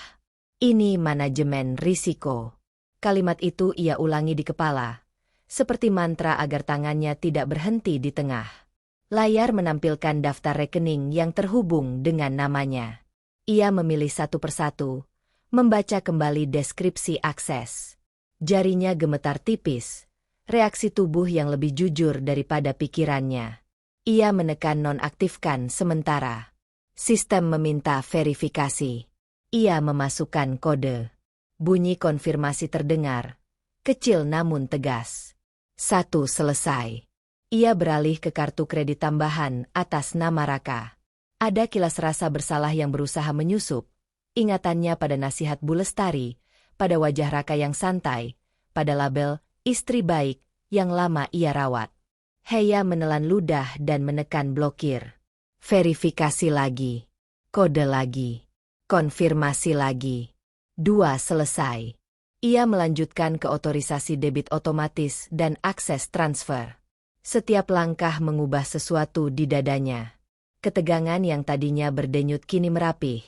Ini manajemen risiko. Kalimat itu ia ulangi di kepala, seperti mantra agar tangannya tidak berhenti di tengah. Layar menampilkan daftar rekening yang terhubung dengan namanya. Ia memilih satu persatu, membaca kembali deskripsi akses. Jarinya gemetar tipis, reaksi tubuh yang lebih jujur daripada pikirannya. Ia menekan nonaktifkan sementara. Sistem meminta verifikasi. Ia memasukkan kode. Bunyi konfirmasi terdengar, kecil namun tegas. 1 selesai. Ia beralih ke kartu kredit tambahan atas nama Raka. Ada kilas rasa bersalah yang berusaha menyusup. Ingatannya pada nasihat Bu Lestari, pada wajah Raka yang santai, pada label istri baik yang lama ia rawat. Heya menelan ludah dan menekan blokir. Verifikasi lagi. Kode lagi. Konfirmasi lagi. 2 selesai. Ia melanjutkan ke otorisasi debit otomatis dan akses transfer. Setiap langkah mengubah sesuatu di dadanya. Ketegangan yang tadinya berdenyut kini merapih.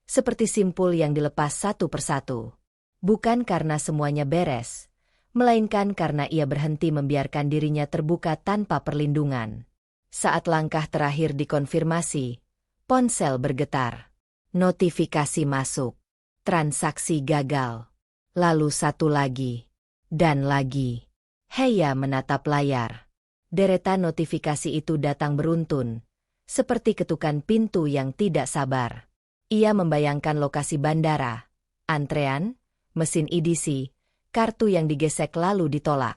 Seperti simpul yang dilepas satu persatu. Bukan karena semuanya beres, melainkan karena ia berhenti membiarkan dirinya terbuka tanpa perlindungan. Saat langkah terakhir dikonfirmasi, ponsel bergetar. Notifikasi masuk. Transaksi gagal. Lalu satu lagi. Dan lagi. Heya menatap layar. Deretan notifikasi itu datang beruntun. Seperti ketukan pintu yang tidak sabar. Ia membayangkan lokasi bandara, antrean, mesin EDC, kartu yang digesek lalu ditolak.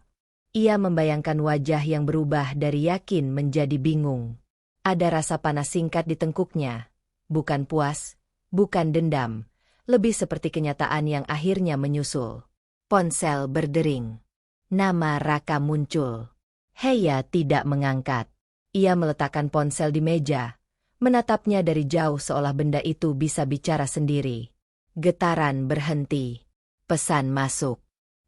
Ia membayangkan wajah yang berubah dari yakin menjadi bingung. Ada rasa panas singkat di tengkuknya. Bukan puas, bukan dendam, lebih seperti kenyataan yang akhirnya menyusul. Ponsel berdering. Nama Raka muncul. Heya tidak mengangkat. Ia meletakkan ponsel di meja, menatapnya dari jauh seolah benda itu bisa bicara sendiri. Getaran berhenti. Pesan masuk.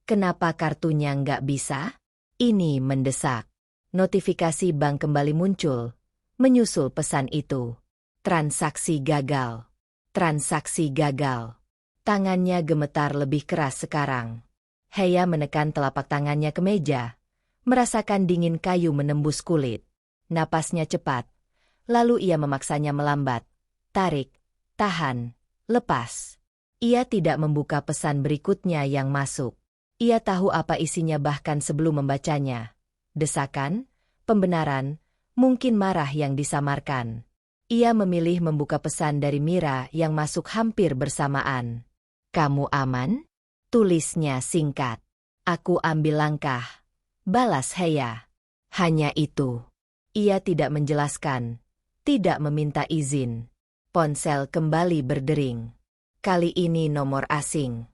Kenapa kartunya nggak bisa? Ini mendesak. Notifikasi bank kembali muncul, menyusul pesan itu. Transaksi gagal. Transaksi gagal. Tangannya gemetar lebih keras sekarang. Heya menekan telapak tangannya ke meja, merasakan dingin kayu menembus kulit. Napasnya cepat, lalu ia memaksanya melambat. Tarik, tahan, lepas. Ia tidak membuka pesan berikutnya yang masuk. Ia tahu apa isinya bahkan sebelum membacanya. Desakan, pembenaran, mungkin marah yang disamarkan. Ia memilih membuka pesan dari Mira yang masuk hampir bersamaan. Kamu aman? Tulisnya singkat. Aku ambil langkah. Balas Heya. Hanya itu. Ia tidak menjelaskan. Tidak meminta izin. Ponsel kembali berdering. Kali ini nomor asing.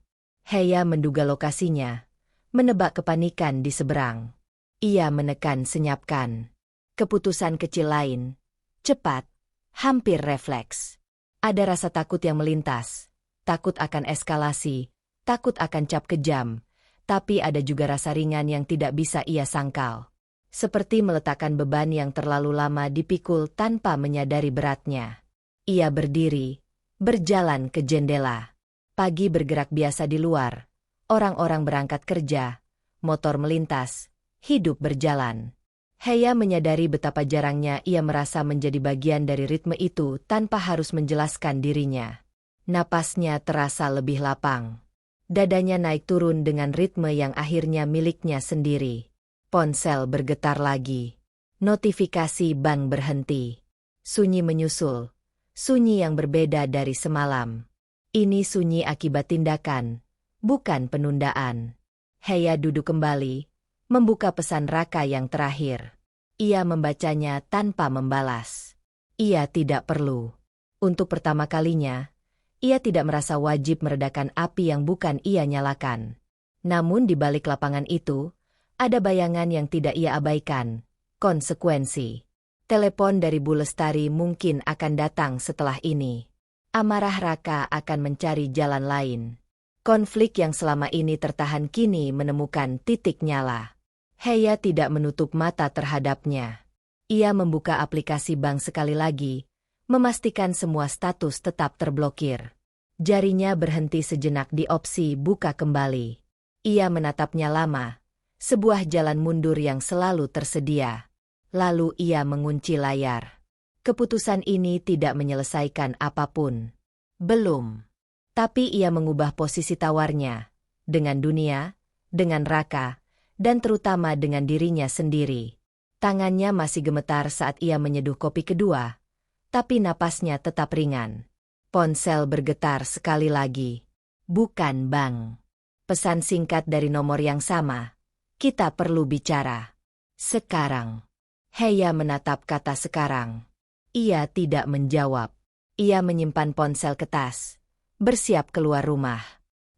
Heya menduga lokasinya. Menebak kepanikan di seberang. Ia menekan senyapkan. Keputusan kecil lain. Cepat. Hampir refleks. Ada rasa takut yang melintas. Takut akan eskalasi. Takut akan cap kejam. Tapi ada juga rasa ringan yang tidak bisa ia sangkal. Seperti meletakkan beban yang terlalu lama dipikul tanpa menyadari beratnya. Ia berdiri. Berjalan ke jendela. Pagi bergerak biasa di luar. Orang-orang berangkat kerja. Motor melintas. Hidup berjalan. Heya menyadari betapa jarangnya ia merasa menjadi bagian dari ritme itu tanpa harus menjelaskan dirinya. Napasnya terasa lebih lapang. Dadanya naik turun dengan ritme yang akhirnya miliknya sendiri. Ponsel bergetar lagi. Notifikasi bank berhenti. Sunyi menyusul. Sunyi yang berbeda dari semalam. Ini sunyi akibat tindakan, bukan penundaan. Heya duduk kembali, membuka pesan Raka yang terakhir. Ia membacanya tanpa membalas. Ia tidak perlu. Untuk pertama kalinya, ia tidak merasa wajib meredakan api yang bukan ia nyalakan. Namun di balik lapangan itu, ada bayangan yang tidak ia abaikan. Konsekuensi. Telepon dari Bu Lestari mungkin akan datang setelah ini. Amarah Raka akan mencari jalan lain. Konflik yang selama ini tertahan kini menemukan titik nyala. Heya tidak menutup mata terhadapnya. Ia membuka aplikasi bank sekali lagi, memastikan semua status tetap terblokir. Jarinya berhenti sejenak di opsi buka kembali. Ia menatapnya lama, sebuah jalan mundur yang selalu tersedia. Lalu ia mengunci layar. Keputusan ini tidak menyelesaikan apapun. Belum. Tapi ia mengubah posisi tawarnya. Dengan dunia, dengan Raka, dan terutama dengan dirinya sendiri. Tangannya masih gemetar saat ia menyeduh kopi kedua. Tapi napasnya tetap ringan. Ponsel bergetar sekali lagi. Bukan Bang. Pesan singkat dari nomor yang sama. Kita perlu bicara. Sekarang. Heya menatap kata sekarang. Ia tidak menjawab. Ia menyimpan ponsel ke tas. Bersiap keluar rumah.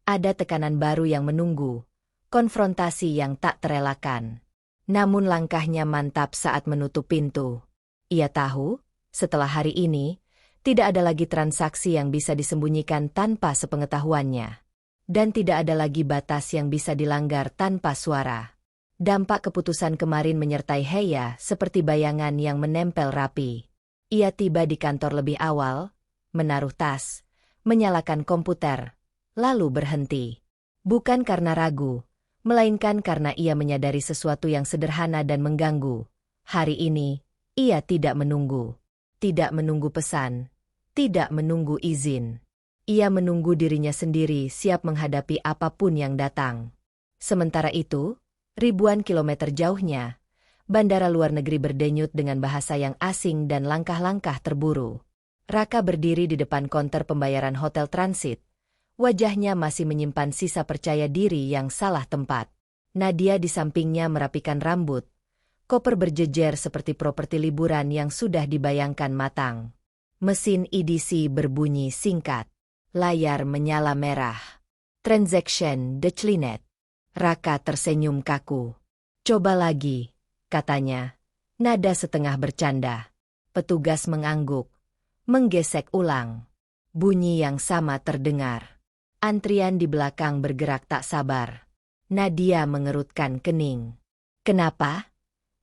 Ada tekanan baru yang menunggu. Konfrontasi yang tak terelakkan. Namun langkahnya mantap saat menutup pintu. Ia tahu, setelah hari ini, tidak ada lagi transaksi yang bisa disembunyikan tanpa sepengetahuannya. Dan tidak ada lagi batas yang bisa dilanggar tanpa suara. Dampak keputusan kemarin menyertai Heya seperti bayangan yang menempel rapi. Ia tiba di kantor lebih awal, menaruh tas, menyalakan komputer, lalu berhenti. Bukan karena ragu, melainkan karena ia menyadari sesuatu yang sederhana dan mengganggu. Hari ini, ia tidak menunggu. Tidak menunggu pesan, tidak menunggu izin. Ia menunggu dirinya sendiri siap menghadapi apapun yang datang. Sementara itu, ribuan kilometer jauhnya, bandara luar negeri berdenyut dengan bahasa yang asing dan langkah-langkah terburu. Raka berdiri di depan konter pembayaran hotel transit. Wajahnya masih menyimpan sisa percaya diri yang salah tempat. Nadia di sampingnya merapikan rambut. Koper berjejer seperti properti liburan yang sudah dibayangkan matang. Mesin EDC berbunyi singkat. Layar menyala merah. Transaction declined. Raka tersenyum kaku. Coba lagi, katanya. Nada setengah bercanda. Petugas mengangguk. Menggesek ulang. Bunyi yang sama terdengar. Antrian di belakang bergerak tak sabar. Nadia mengerutkan kening. Kenapa?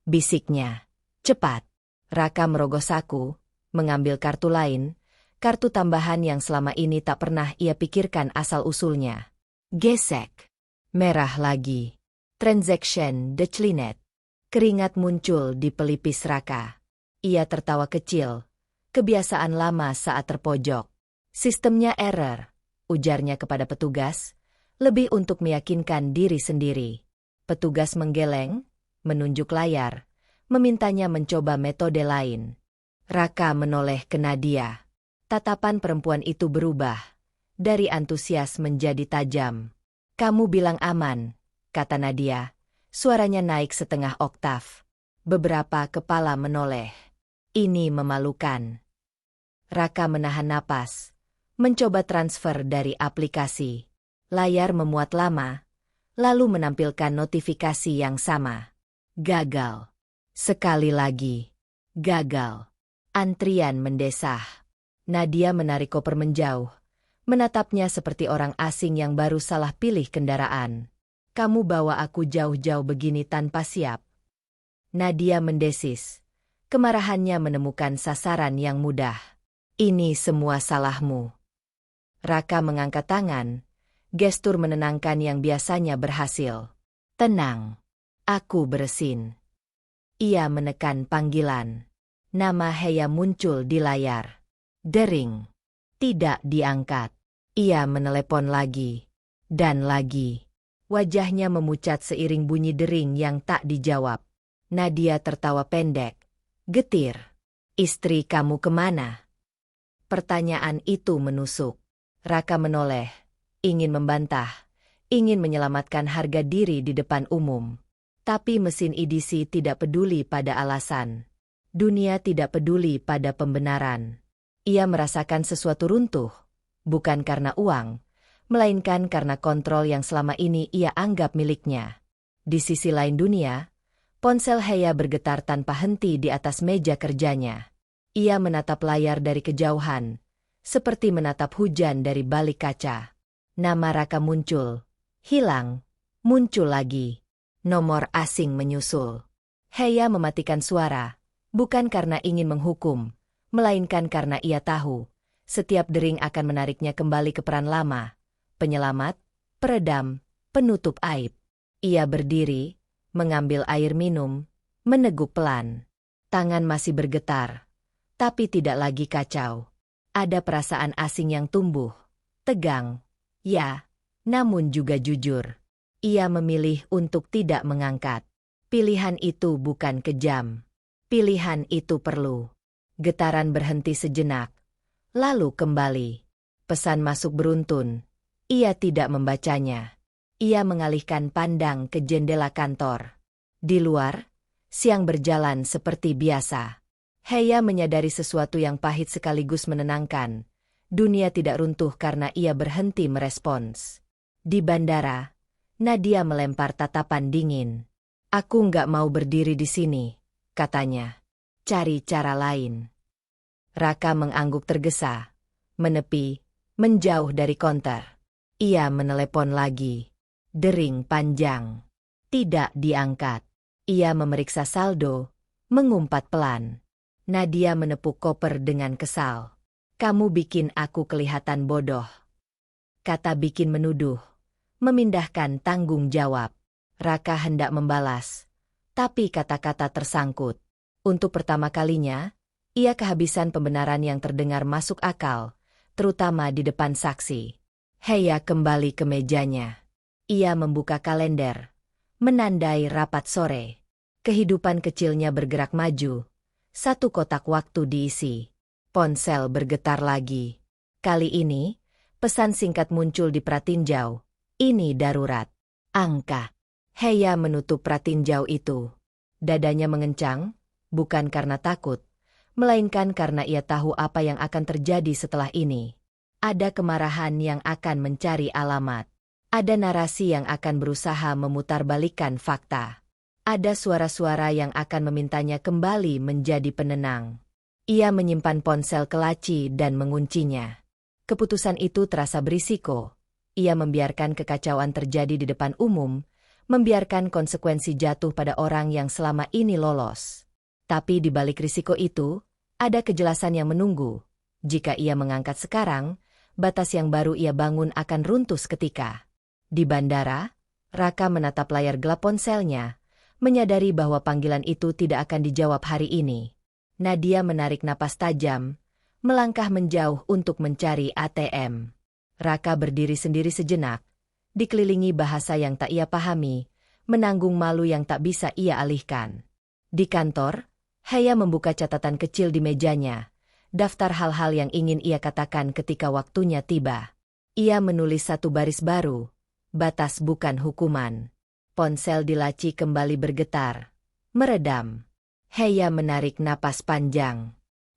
Bisiknya. Cepat. Raka merogoh saku, mengambil kartu lain, kartu tambahan yang selama ini tak pernah ia pikirkan asal-usulnya. Gesek. Merah lagi. Transaction declined. Keringat muncul di pelipis Raka. Ia tertawa kecil. Kebiasaan lama saat terpojok. Sistemnya error, ujarnya kepada petugas, lebih untuk meyakinkan diri sendiri. Petugas menggeleng, menunjuk layar, memintanya mencoba metode lain. Raka menoleh ke Nadia. Tatapan perempuan itu berubah. Dari antusias menjadi tajam. Kamu bilang aman, kata Nadia. Suaranya naik setengah oktav. Beberapa kepala menoleh. Ini memalukan. Raka menahan napas. Mencoba transfer dari aplikasi. Layar memuat lama. Lalu menampilkan notifikasi yang sama. Gagal. Sekali lagi. Gagal. Antrian mendesah. Nadia menarik koper menjauh. Menatapnya seperti orang asing yang baru salah pilih kendaraan. Kamu bawa aku jauh-jauh begini tanpa siap. Nadia mendesis. Kemarahannya menemukan sasaran yang mudah. Ini semua salahmu. Raka mengangkat tangan. Gestur menenangkan yang biasanya berhasil. Tenang. Aku beresin. Ia menekan panggilan. Nama Heya muncul di layar. Dering. Tidak diangkat. Ia menelepon lagi. Dan lagi. Wajahnya memucat seiring bunyi dering yang tak dijawab. Nadia tertawa pendek. Getir. Istri kamu kemana? Pertanyaan itu menusuk. Raka menoleh. Ingin membantah. Ingin menyelamatkan harga diri di depan umum. Tapi mesin EDC tidak peduli pada alasan. Dunia tidak peduli pada pembenaran. Ia merasakan sesuatu runtuh. Bukan karena uang, melainkan karena kontrol yang selama ini ia anggap miliknya. Di sisi lain dunia, ponsel Heya bergetar tanpa henti di atas meja kerjanya. Ia menatap layar dari kejauhan, seperti menatap hujan dari balik kaca. Nama Raka muncul, hilang, muncul lagi. Nomor asing menyusul. Heya mematikan suara, bukan karena ingin menghukum, melainkan karena ia tahu. Setiap dering akan menariknya kembali ke peran lama. Penyelamat, peredam, penutup aib. Ia berdiri, mengambil air minum, meneguk pelan. Tangan masih bergetar, tapi tidak lagi kacau. Ada perasaan asing yang tumbuh, tegang, ya, namun juga jujur. Ia memilih untuk tidak mengangkat. Pilihan itu bukan kejam. Pilihan itu perlu. Getaran berhenti sejenak, lalu kembali. Pesan masuk beruntun. Ia tidak membacanya. Ia mengalihkan pandang ke jendela kantor. Di luar, siang berjalan seperti biasa. Heya menyadari sesuatu yang pahit sekaligus menenangkan. Dunia tidak runtuh karena ia berhenti merespons. Di bandara, Nadia melempar tatapan dingin. Aku nggak mau berdiri di sini, katanya. Cari cara lain. Raka mengangguk tergesa, menepi, menjauh dari konter. Ia menelepon lagi. Dering panjang. Tidak diangkat. Ia memeriksa saldo, mengumpat pelan. Nadia menepuk koper dengan kesal. Kamu bikin aku kelihatan bodoh. Kata bikin menuduh. Memindahkan tanggung jawab. Raka hendak membalas. Tapi kata-kata tersangkut. Untuk pertama kalinya, ia kehabisan pembenaran yang terdengar masuk akal, terutama di depan saksi. Heya kembali ke mejanya. Ia membuka kalender. Menandai rapat sore. Kehidupan kecilnya bergerak maju. Satu kotak waktu diisi. Ponsel bergetar lagi. Kali ini, pesan singkat muncul di pratinjau. Ini darurat. Angka. Heya menutup pratinjau itu. Dadanya mengencang, bukan karena takut, melainkan karena ia tahu apa yang akan terjadi setelah ini. Ada kemarahan yang akan mencari alamat. Ada narasi yang akan berusaha memutarbalikkan fakta. Ada suara-suara yang akan memintanya kembali menjadi penenang. Ia menyimpan ponsel ke laci dan menguncinya. Keputusan itu terasa berisiko. Ia membiarkan kekacauan terjadi di depan umum, membiarkan konsekuensi jatuh pada orang yang selama ini lolos. Tapi di balik risiko itu, ada kejelasan yang menunggu. Jika ia mengangkat sekarang, batas yang baru ia bangun akan runtuh seketika. Di bandara, Raka menatap layar gelap ponselnya, menyadari bahwa panggilan itu tidak akan dijawab hari ini. Nadia menarik napas tajam, melangkah menjauh untuk mencari ATM. Raka berdiri sendiri sejenak, dikelilingi bahasa yang tak ia pahami, menanggung malu yang tak bisa ia alihkan. Di kantor, Heya membuka catatan kecil di mejanya, daftar hal-hal yang ingin ia katakan ketika waktunya tiba. Ia menulis satu baris baru, batas bukan hukuman. Ponsel di laci kembali bergetar, meredam. Heya menarik napas panjang.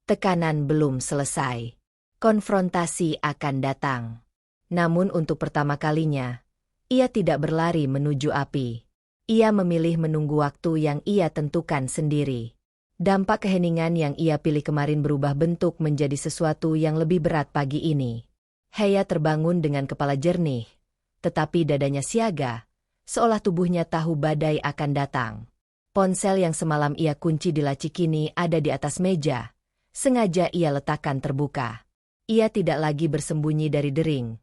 Tekanan belum selesai. Konfrontasi akan datang. Namun untuk pertama kalinya, ia tidak berlari menuju api. Ia memilih menunggu waktu yang ia tentukan sendiri. Dampak keheningan yang ia pilih kemarin berubah bentuk menjadi sesuatu yang lebih berat pagi ini. Heya terbangun dengan kepala jernih, tetapi dadanya siaga, seolah tubuhnya tahu badai akan datang. Ponsel yang semalam ia kunci di laci kini ada di atas meja, sengaja ia letakkan terbuka. Ia tidak lagi bersembunyi dari dering.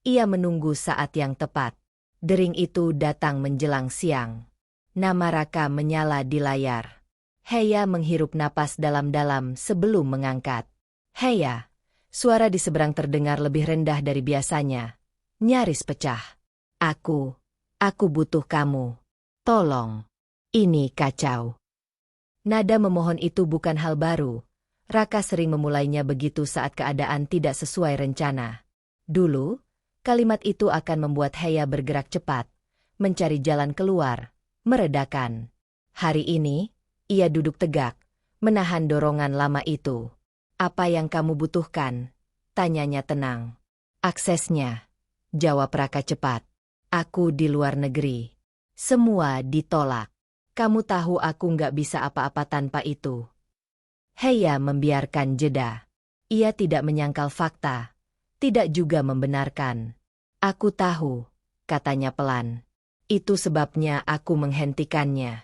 Ia menunggu saat yang tepat. Dering itu datang menjelang siang. Nama Raka menyala di layar. Heya menghirup napas dalam-dalam sebelum mengangkat. Heya, suara di seberang terdengar lebih rendah dari biasanya. Nyaris pecah. Aku butuh kamu. Tolong. Ini kacau. Nada memohon itu bukan hal baru. Raka sering memulainya begitu saat keadaan tidak sesuai rencana. Dulu, kalimat itu akan membuat Heya bergerak cepat, mencari jalan keluar, meredakan. Hari ini, ia duduk tegak, menahan dorongan lama itu. Apa yang kamu butuhkan? Tanyanya tenang. Aksesnya. Jawab Raka cepat. Aku di luar negeri. Semua ditolak. Kamu tahu aku nggak bisa apa-apa tanpa itu. Heya membiarkan jeda. Ia tidak menyangkal fakta, tidak juga membenarkan. Aku tahu, katanya pelan. Itu sebabnya aku menghentikannya.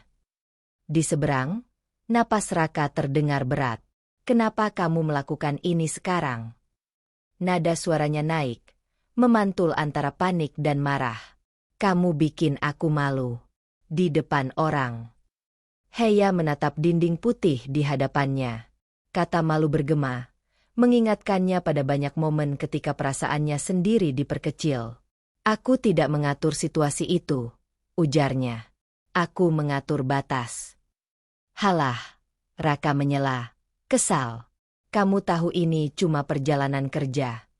Di seberang, napas Raka terdengar berat. Kenapa kamu melakukan ini sekarang? Nada suaranya naik, memantul antara panik dan marah. Kamu bikin aku malu. Di depan orang. Heya menatap dinding putih di hadapannya. Kata malu bergema, mengingatkannya pada banyak momen ketika perasaannya sendiri diperkecil. Aku tidak mengatur situasi itu, ujarnya. Aku mengatur batas. Halah, Raka menyela, kesal. Kamu tahu ini cuma perjalanan kerja.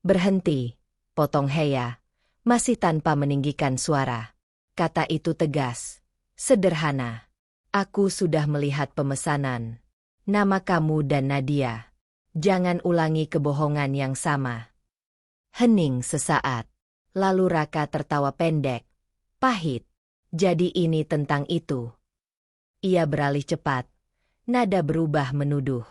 Berhenti, potong Heya, masih tanpa meninggikan suara. Kata itu tegas, sederhana. Aku sudah melihat pemesanan. Nama kamu dan Nadia. Jangan ulangi kebohongan yang sama. Hening sesaat. Lalu Raka tertawa pendek, pahit. Jadi ini tentang itu. Ia beralih cepat. Nada berubah menuduh.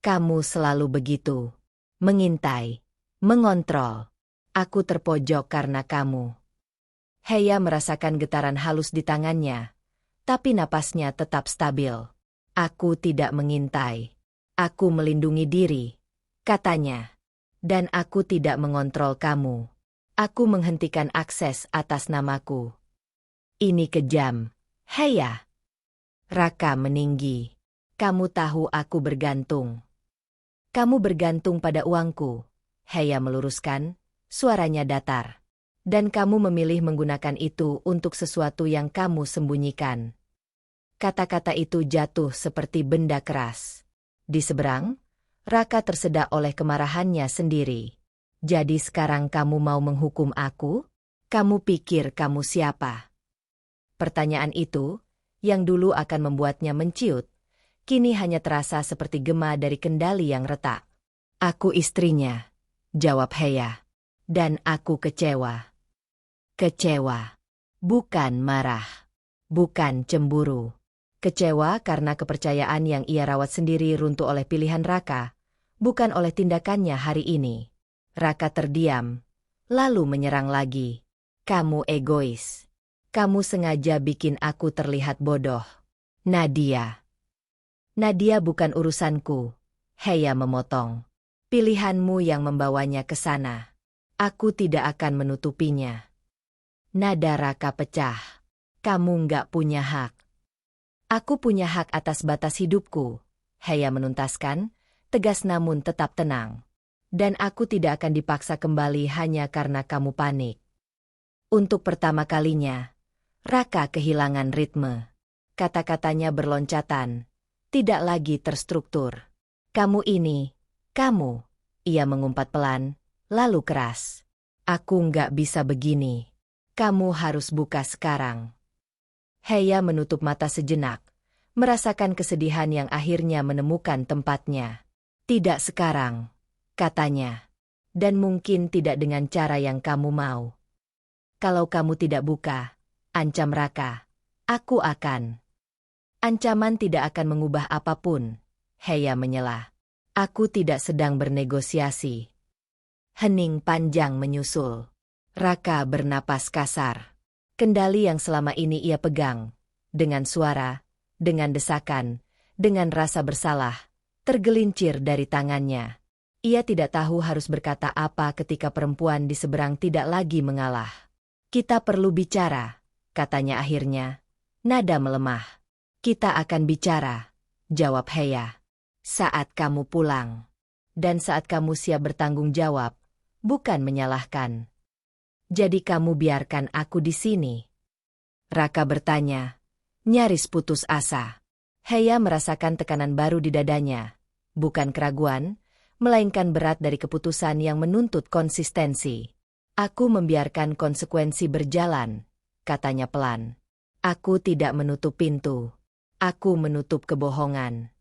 Kamu selalu begitu. Mengintai. Mengontrol. Aku terpojok karena kamu. Heya merasakan getaran halus di tangannya. Tapi napasnya tetap stabil. Aku tidak mengintai. Aku melindungi diri. Katanya. Dan aku tidak mengontrol kamu. Aku menghentikan akses atas namaku. Ini kejam. Heya. Raka meninggi. Kamu tahu aku bergantung. Kamu bergantung pada uangku. Heya meluruskan, suaranya datar. Dan kamu memilih menggunakan itu untuk sesuatu yang kamu sembunyikan. Kata-kata itu jatuh seperti benda keras. Di seberang, Raka tersedak oleh kemarahannya sendiri. Jadi sekarang kamu mau menghukum aku? Kamu pikir kamu siapa? Pertanyaan itu, yang dulu akan membuatnya menciut, kini hanya terasa seperti gema dari kendali yang retak. Aku istrinya, jawab Heya. Dan aku kecewa. Kecewa. Bukan marah. Bukan cemburu. Kecewa karena kepercayaan yang ia rawat sendiri runtuh oleh pilihan Raka, bukan oleh tindakannya hari ini. Raka terdiam, lalu menyerang lagi. Kamu egois. Kamu sengaja bikin aku terlihat bodoh. Nadia. Nadia bukan urusanku. Heya memotong. Pilihanmu yang membawanya ke sana. Aku tidak akan menutupinya. Nada Raka pecah. Kamu nggak punya hak. Aku punya hak atas batas hidupku. Heya menuntaskan, tegas namun tetap tenang. Dan aku tidak akan dipaksa kembali hanya karena kamu panik. Untuk pertama kalinya, Raka kehilangan ritme. Kata-katanya berloncatan, tidak lagi terstruktur. Kamu ini, kamu, ia mengumpat pelan, lalu keras. Aku nggak bisa begini. Kamu harus buka sekarang. Heya menutup mata sejenak, merasakan kesedihan yang akhirnya menemukan tempatnya. Tidak sekarang, katanya. Dan mungkin tidak dengan cara yang kamu mau. Kalau kamu tidak buka, ancam Raka, aku akan. Ancaman tidak akan mengubah apapun, Heya menyela. Aku tidak sedang bernegosiasi. Hening panjang menyusul. Raka bernapas kasar. Kendali yang selama ini ia pegang, dengan suara, dengan desakan, dengan rasa bersalah, tergelincir dari tangannya. Ia tidak tahu harus berkata apa ketika perempuan di seberang tidak lagi mengalah. Kita perlu bicara, katanya akhirnya. Nada melemah. Kita akan bicara, jawab Heya. Saat kamu pulang. Dan saat kamu siap bertanggung jawab, bukan menyalahkan. Jadi kamu biarkan aku di sini? Raka bertanya, nyaris putus asa. Heya merasakan tekanan baru di dadanya. Bukan keraguan, melainkan berat dari keputusan yang menuntut konsistensi. Aku membiarkan konsekuensi berjalan, katanya pelan. Aku tidak menutup pintu. Aku menutup kebohongan.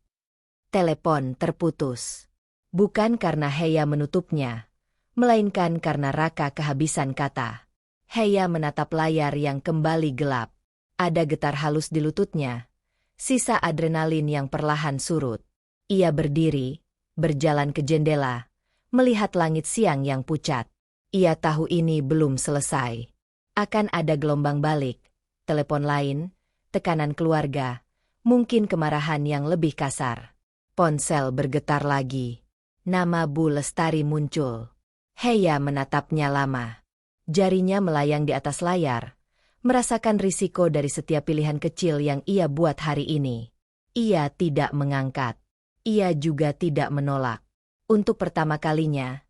Telepon terputus. Bukan karena Heya menutupnya, melainkan karena Raka kehabisan kata. Heya menatap layar yang kembali gelap. Ada getar halus di lututnya. Sisa adrenalin yang perlahan surut. Ia berdiri, berjalan ke jendela, melihat langit siang yang pucat. Ia tahu ini belum selesai. Akan ada gelombang balik, telepon lain, tekanan keluarga, mungkin kemarahan yang lebih kasar. Ponsel bergetar lagi. Nama Bu Lestari muncul. Heya menatapnya lama. Jarinya melayang di atas layar, merasakan risiko dari setiap pilihan kecil yang ia buat hari ini. Ia tidak mengangkat. Ia juga tidak menolak. Untuk pertama kalinya,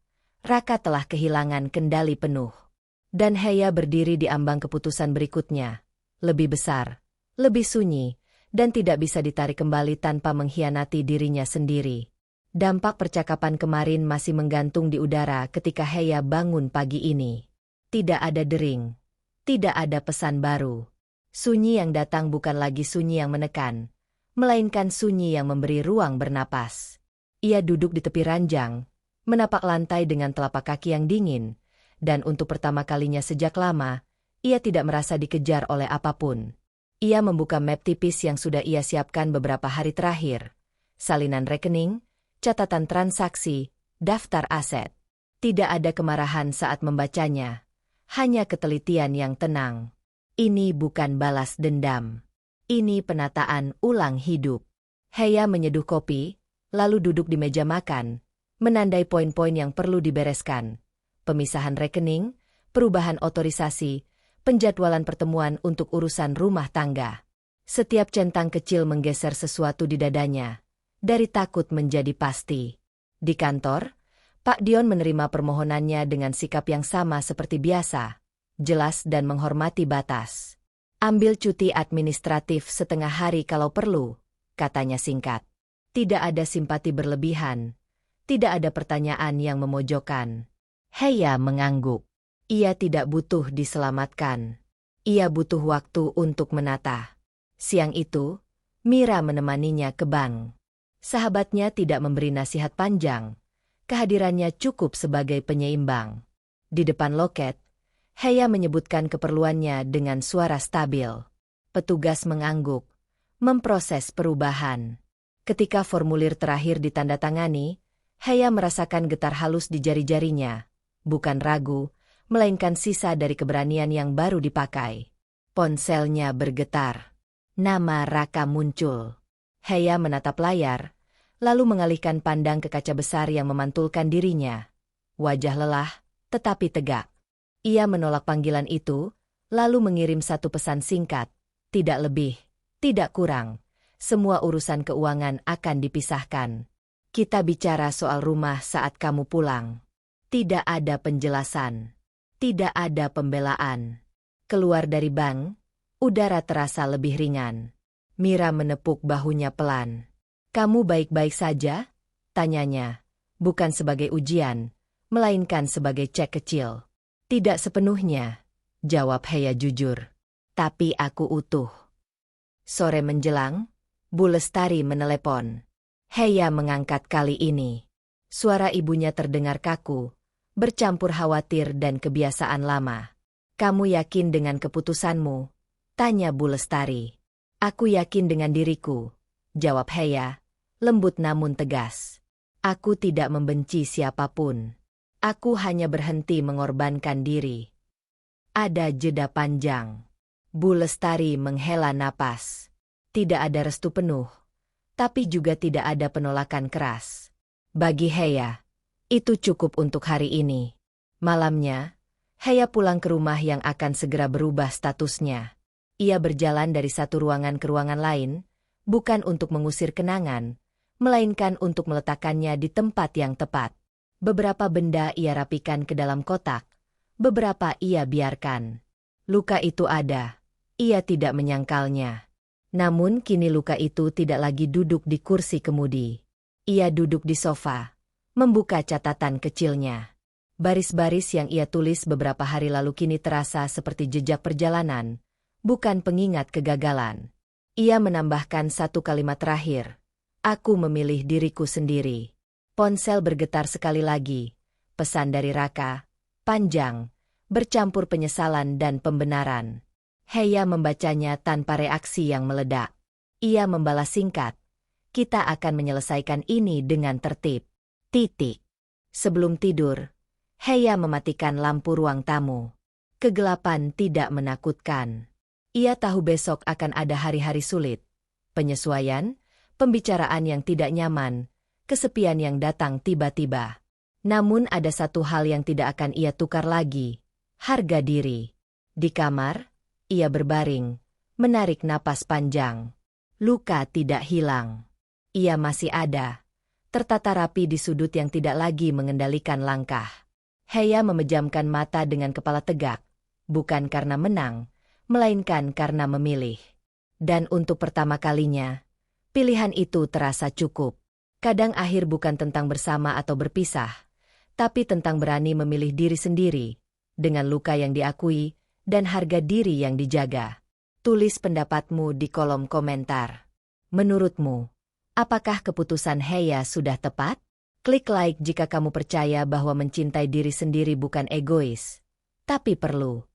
Raka telah kehilangan kendali penuh. Dan Heya berdiri di ambang keputusan berikutnya. Lebih besar, lebih sunyi, dan tidak bisa ditarik kembali tanpa mengkhianati dirinya sendiri. Dampak percakapan kemarin masih menggantung di udara ketika Heya bangun pagi ini. Tidak ada dering. Tidak ada pesan baru. Sunyi yang datang bukan lagi sunyi yang menekan, melainkan sunyi yang memberi ruang bernapas. Ia duduk di tepi ranjang, menapak lantai dengan telapak kaki yang dingin, dan untuk pertama kalinya sejak lama, ia tidak merasa dikejar oleh apapun. Ia membuka map tipis yang sudah ia siapkan beberapa hari terakhir. Salinan rekening, catatan transaksi, daftar aset. Tidak ada kemarahan saat membacanya. Hanya ketelitian yang tenang. Ini bukan balas dendam. Ini penataan ulang hidup. Heya menyeduh kopi, lalu duduk di meja makan, menandai poin-poin yang perlu dibereskan. Pemisahan rekening, perubahan otorisasi, penjadwalan pertemuan untuk urusan rumah tangga. Setiap centang kecil menggeser sesuatu di dadanya. Dari takut menjadi pasti. Di kantor, Pak Dion menerima permohonannya dengan sikap yang sama seperti biasa, jelas dan menghormati batas. Ambil cuti administratif setengah hari kalau perlu, katanya singkat. Tidak ada simpati berlebihan, tidak ada pertanyaan yang memojokkan. Heya mengangguk. Ia tidak butuh diselamatkan. Ia butuh waktu untuk menata. Siang itu, Mira menemaninya ke bank. Sahabatnya tidak memberi nasihat panjang. Kehadirannya cukup sebagai penyeimbang. Di depan loket, Heya menyebutkan keperluannya dengan suara stabil. Petugas mengangguk, memproses perubahan. Ketika formulir terakhir ditandatangani, Heya merasakan getar halus di jari-jarinya. Bukan ragu, melainkan sisa dari keberanian yang baru dipakai. Ponselnya bergetar. Nama Raka muncul. Heya menatap layar, lalu mengalihkan pandang ke kaca besar yang memantulkan dirinya. Wajah lelah, tetapi tegak. Ia menolak panggilan itu, lalu mengirim satu pesan singkat. Tidak lebih, tidak kurang. Semua urusan keuangan akan dipisahkan. Kita bicara soal rumah saat kamu pulang. Tidak ada penjelasan. Tidak ada pembelaan. Keluar dari bank, udara terasa lebih ringan. Mira menepuk bahunya pelan. Kamu baik-baik saja? Tanyanya. Bukan sebagai ujian, melainkan sebagai cek kecil. Tidak sepenuhnya, jawab Heya jujur. Tapi aku utuh. Sore menjelang, Bu Lestari menelepon. Heya mengangkat kali ini. Suara ibunya terdengar kaku, bercampur khawatir dan kebiasaan lama. Kamu yakin dengan keputusanmu? Tanya Bu Lestari. Aku yakin dengan diriku, jawab Heya, lembut namun tegas. Aku tidak membenci siapapun. Aku hanya berhenti mengorbankan diri. Ada jeda panjang. Bu Lestari menghela napas. Tidak ada restu penuh, tapi juga tidak ada penolakan keras. Bagi Heya, itu cukup untuk hari ini. Malamnya, Heya pulang ke rumah yang akan segera berubah statusnya. Ia berjalan dari satu ruangan ke ruangan lain, bukan untuk mengusir kenangan, melainkan untuk meletakkannya di tempat yang tepat. Beberapa benda ia rapikan ke dalam kotak, beberapa ia biarkan. Luka itu ada, ia tidak menyangkalnya. Namun kini luka itu tidak lagi duduk di kursi kemudi. Ia duduk di sofa, membuka catatan kecilnya. Baris-baris yang ia tulis beberapa hari lalu kini terasa seperti jejak perjalanan, bukan pengingat kegagalan. Ia menambahkan satu kalimat terakhir. Aku memilih diriku sendiri. Ponsel bergetar sekali lagi. Pesan dari Raka, panjang, bercampur penyesalan dan pembenaran. Heya membacanya tanpa reaksi yang meledak. Ia membalas singkat. Kita akan menyelesaikan ini dengan tertib. Titik. Sebelum tidur, Heya mematikan lampu ruang tamu. Kegelapan tidak menakutkan. Ia tahu besok akan ada hari-hari sulit. Penyesuaian, pembicaraan yang tidak nyaman, kesepian yang datang tiba-tiba. Namun ada satu hal yang tidak akan ia tukar lagi. Harga diri. Di kamar, Ia berbaring, menarik napas panjang. Luka tidak hilang. Ia masih ada, tertata rapi di sudut yang tidak lagi mengendalikan langkah. Heya memejamkan mata dengan kepala tegak, bukan karena menang, melainkan karena memilih. Dan untuk pertama kalinya, pilihan itu terasa cukup. Kadang akhir bukan tentang bersama atau berpisah, tapi tentang berani memilih diri sendiri, dengan luka yang diakui, dan harga diri yang dijaga. Tulis pendapatmu di kolom komentar. Menurutmu, apakah keputusan Heya sudah tepat? Klik like jika kamu percaya bahwa mencintai diri sendiri bukan egois, tapi perlu.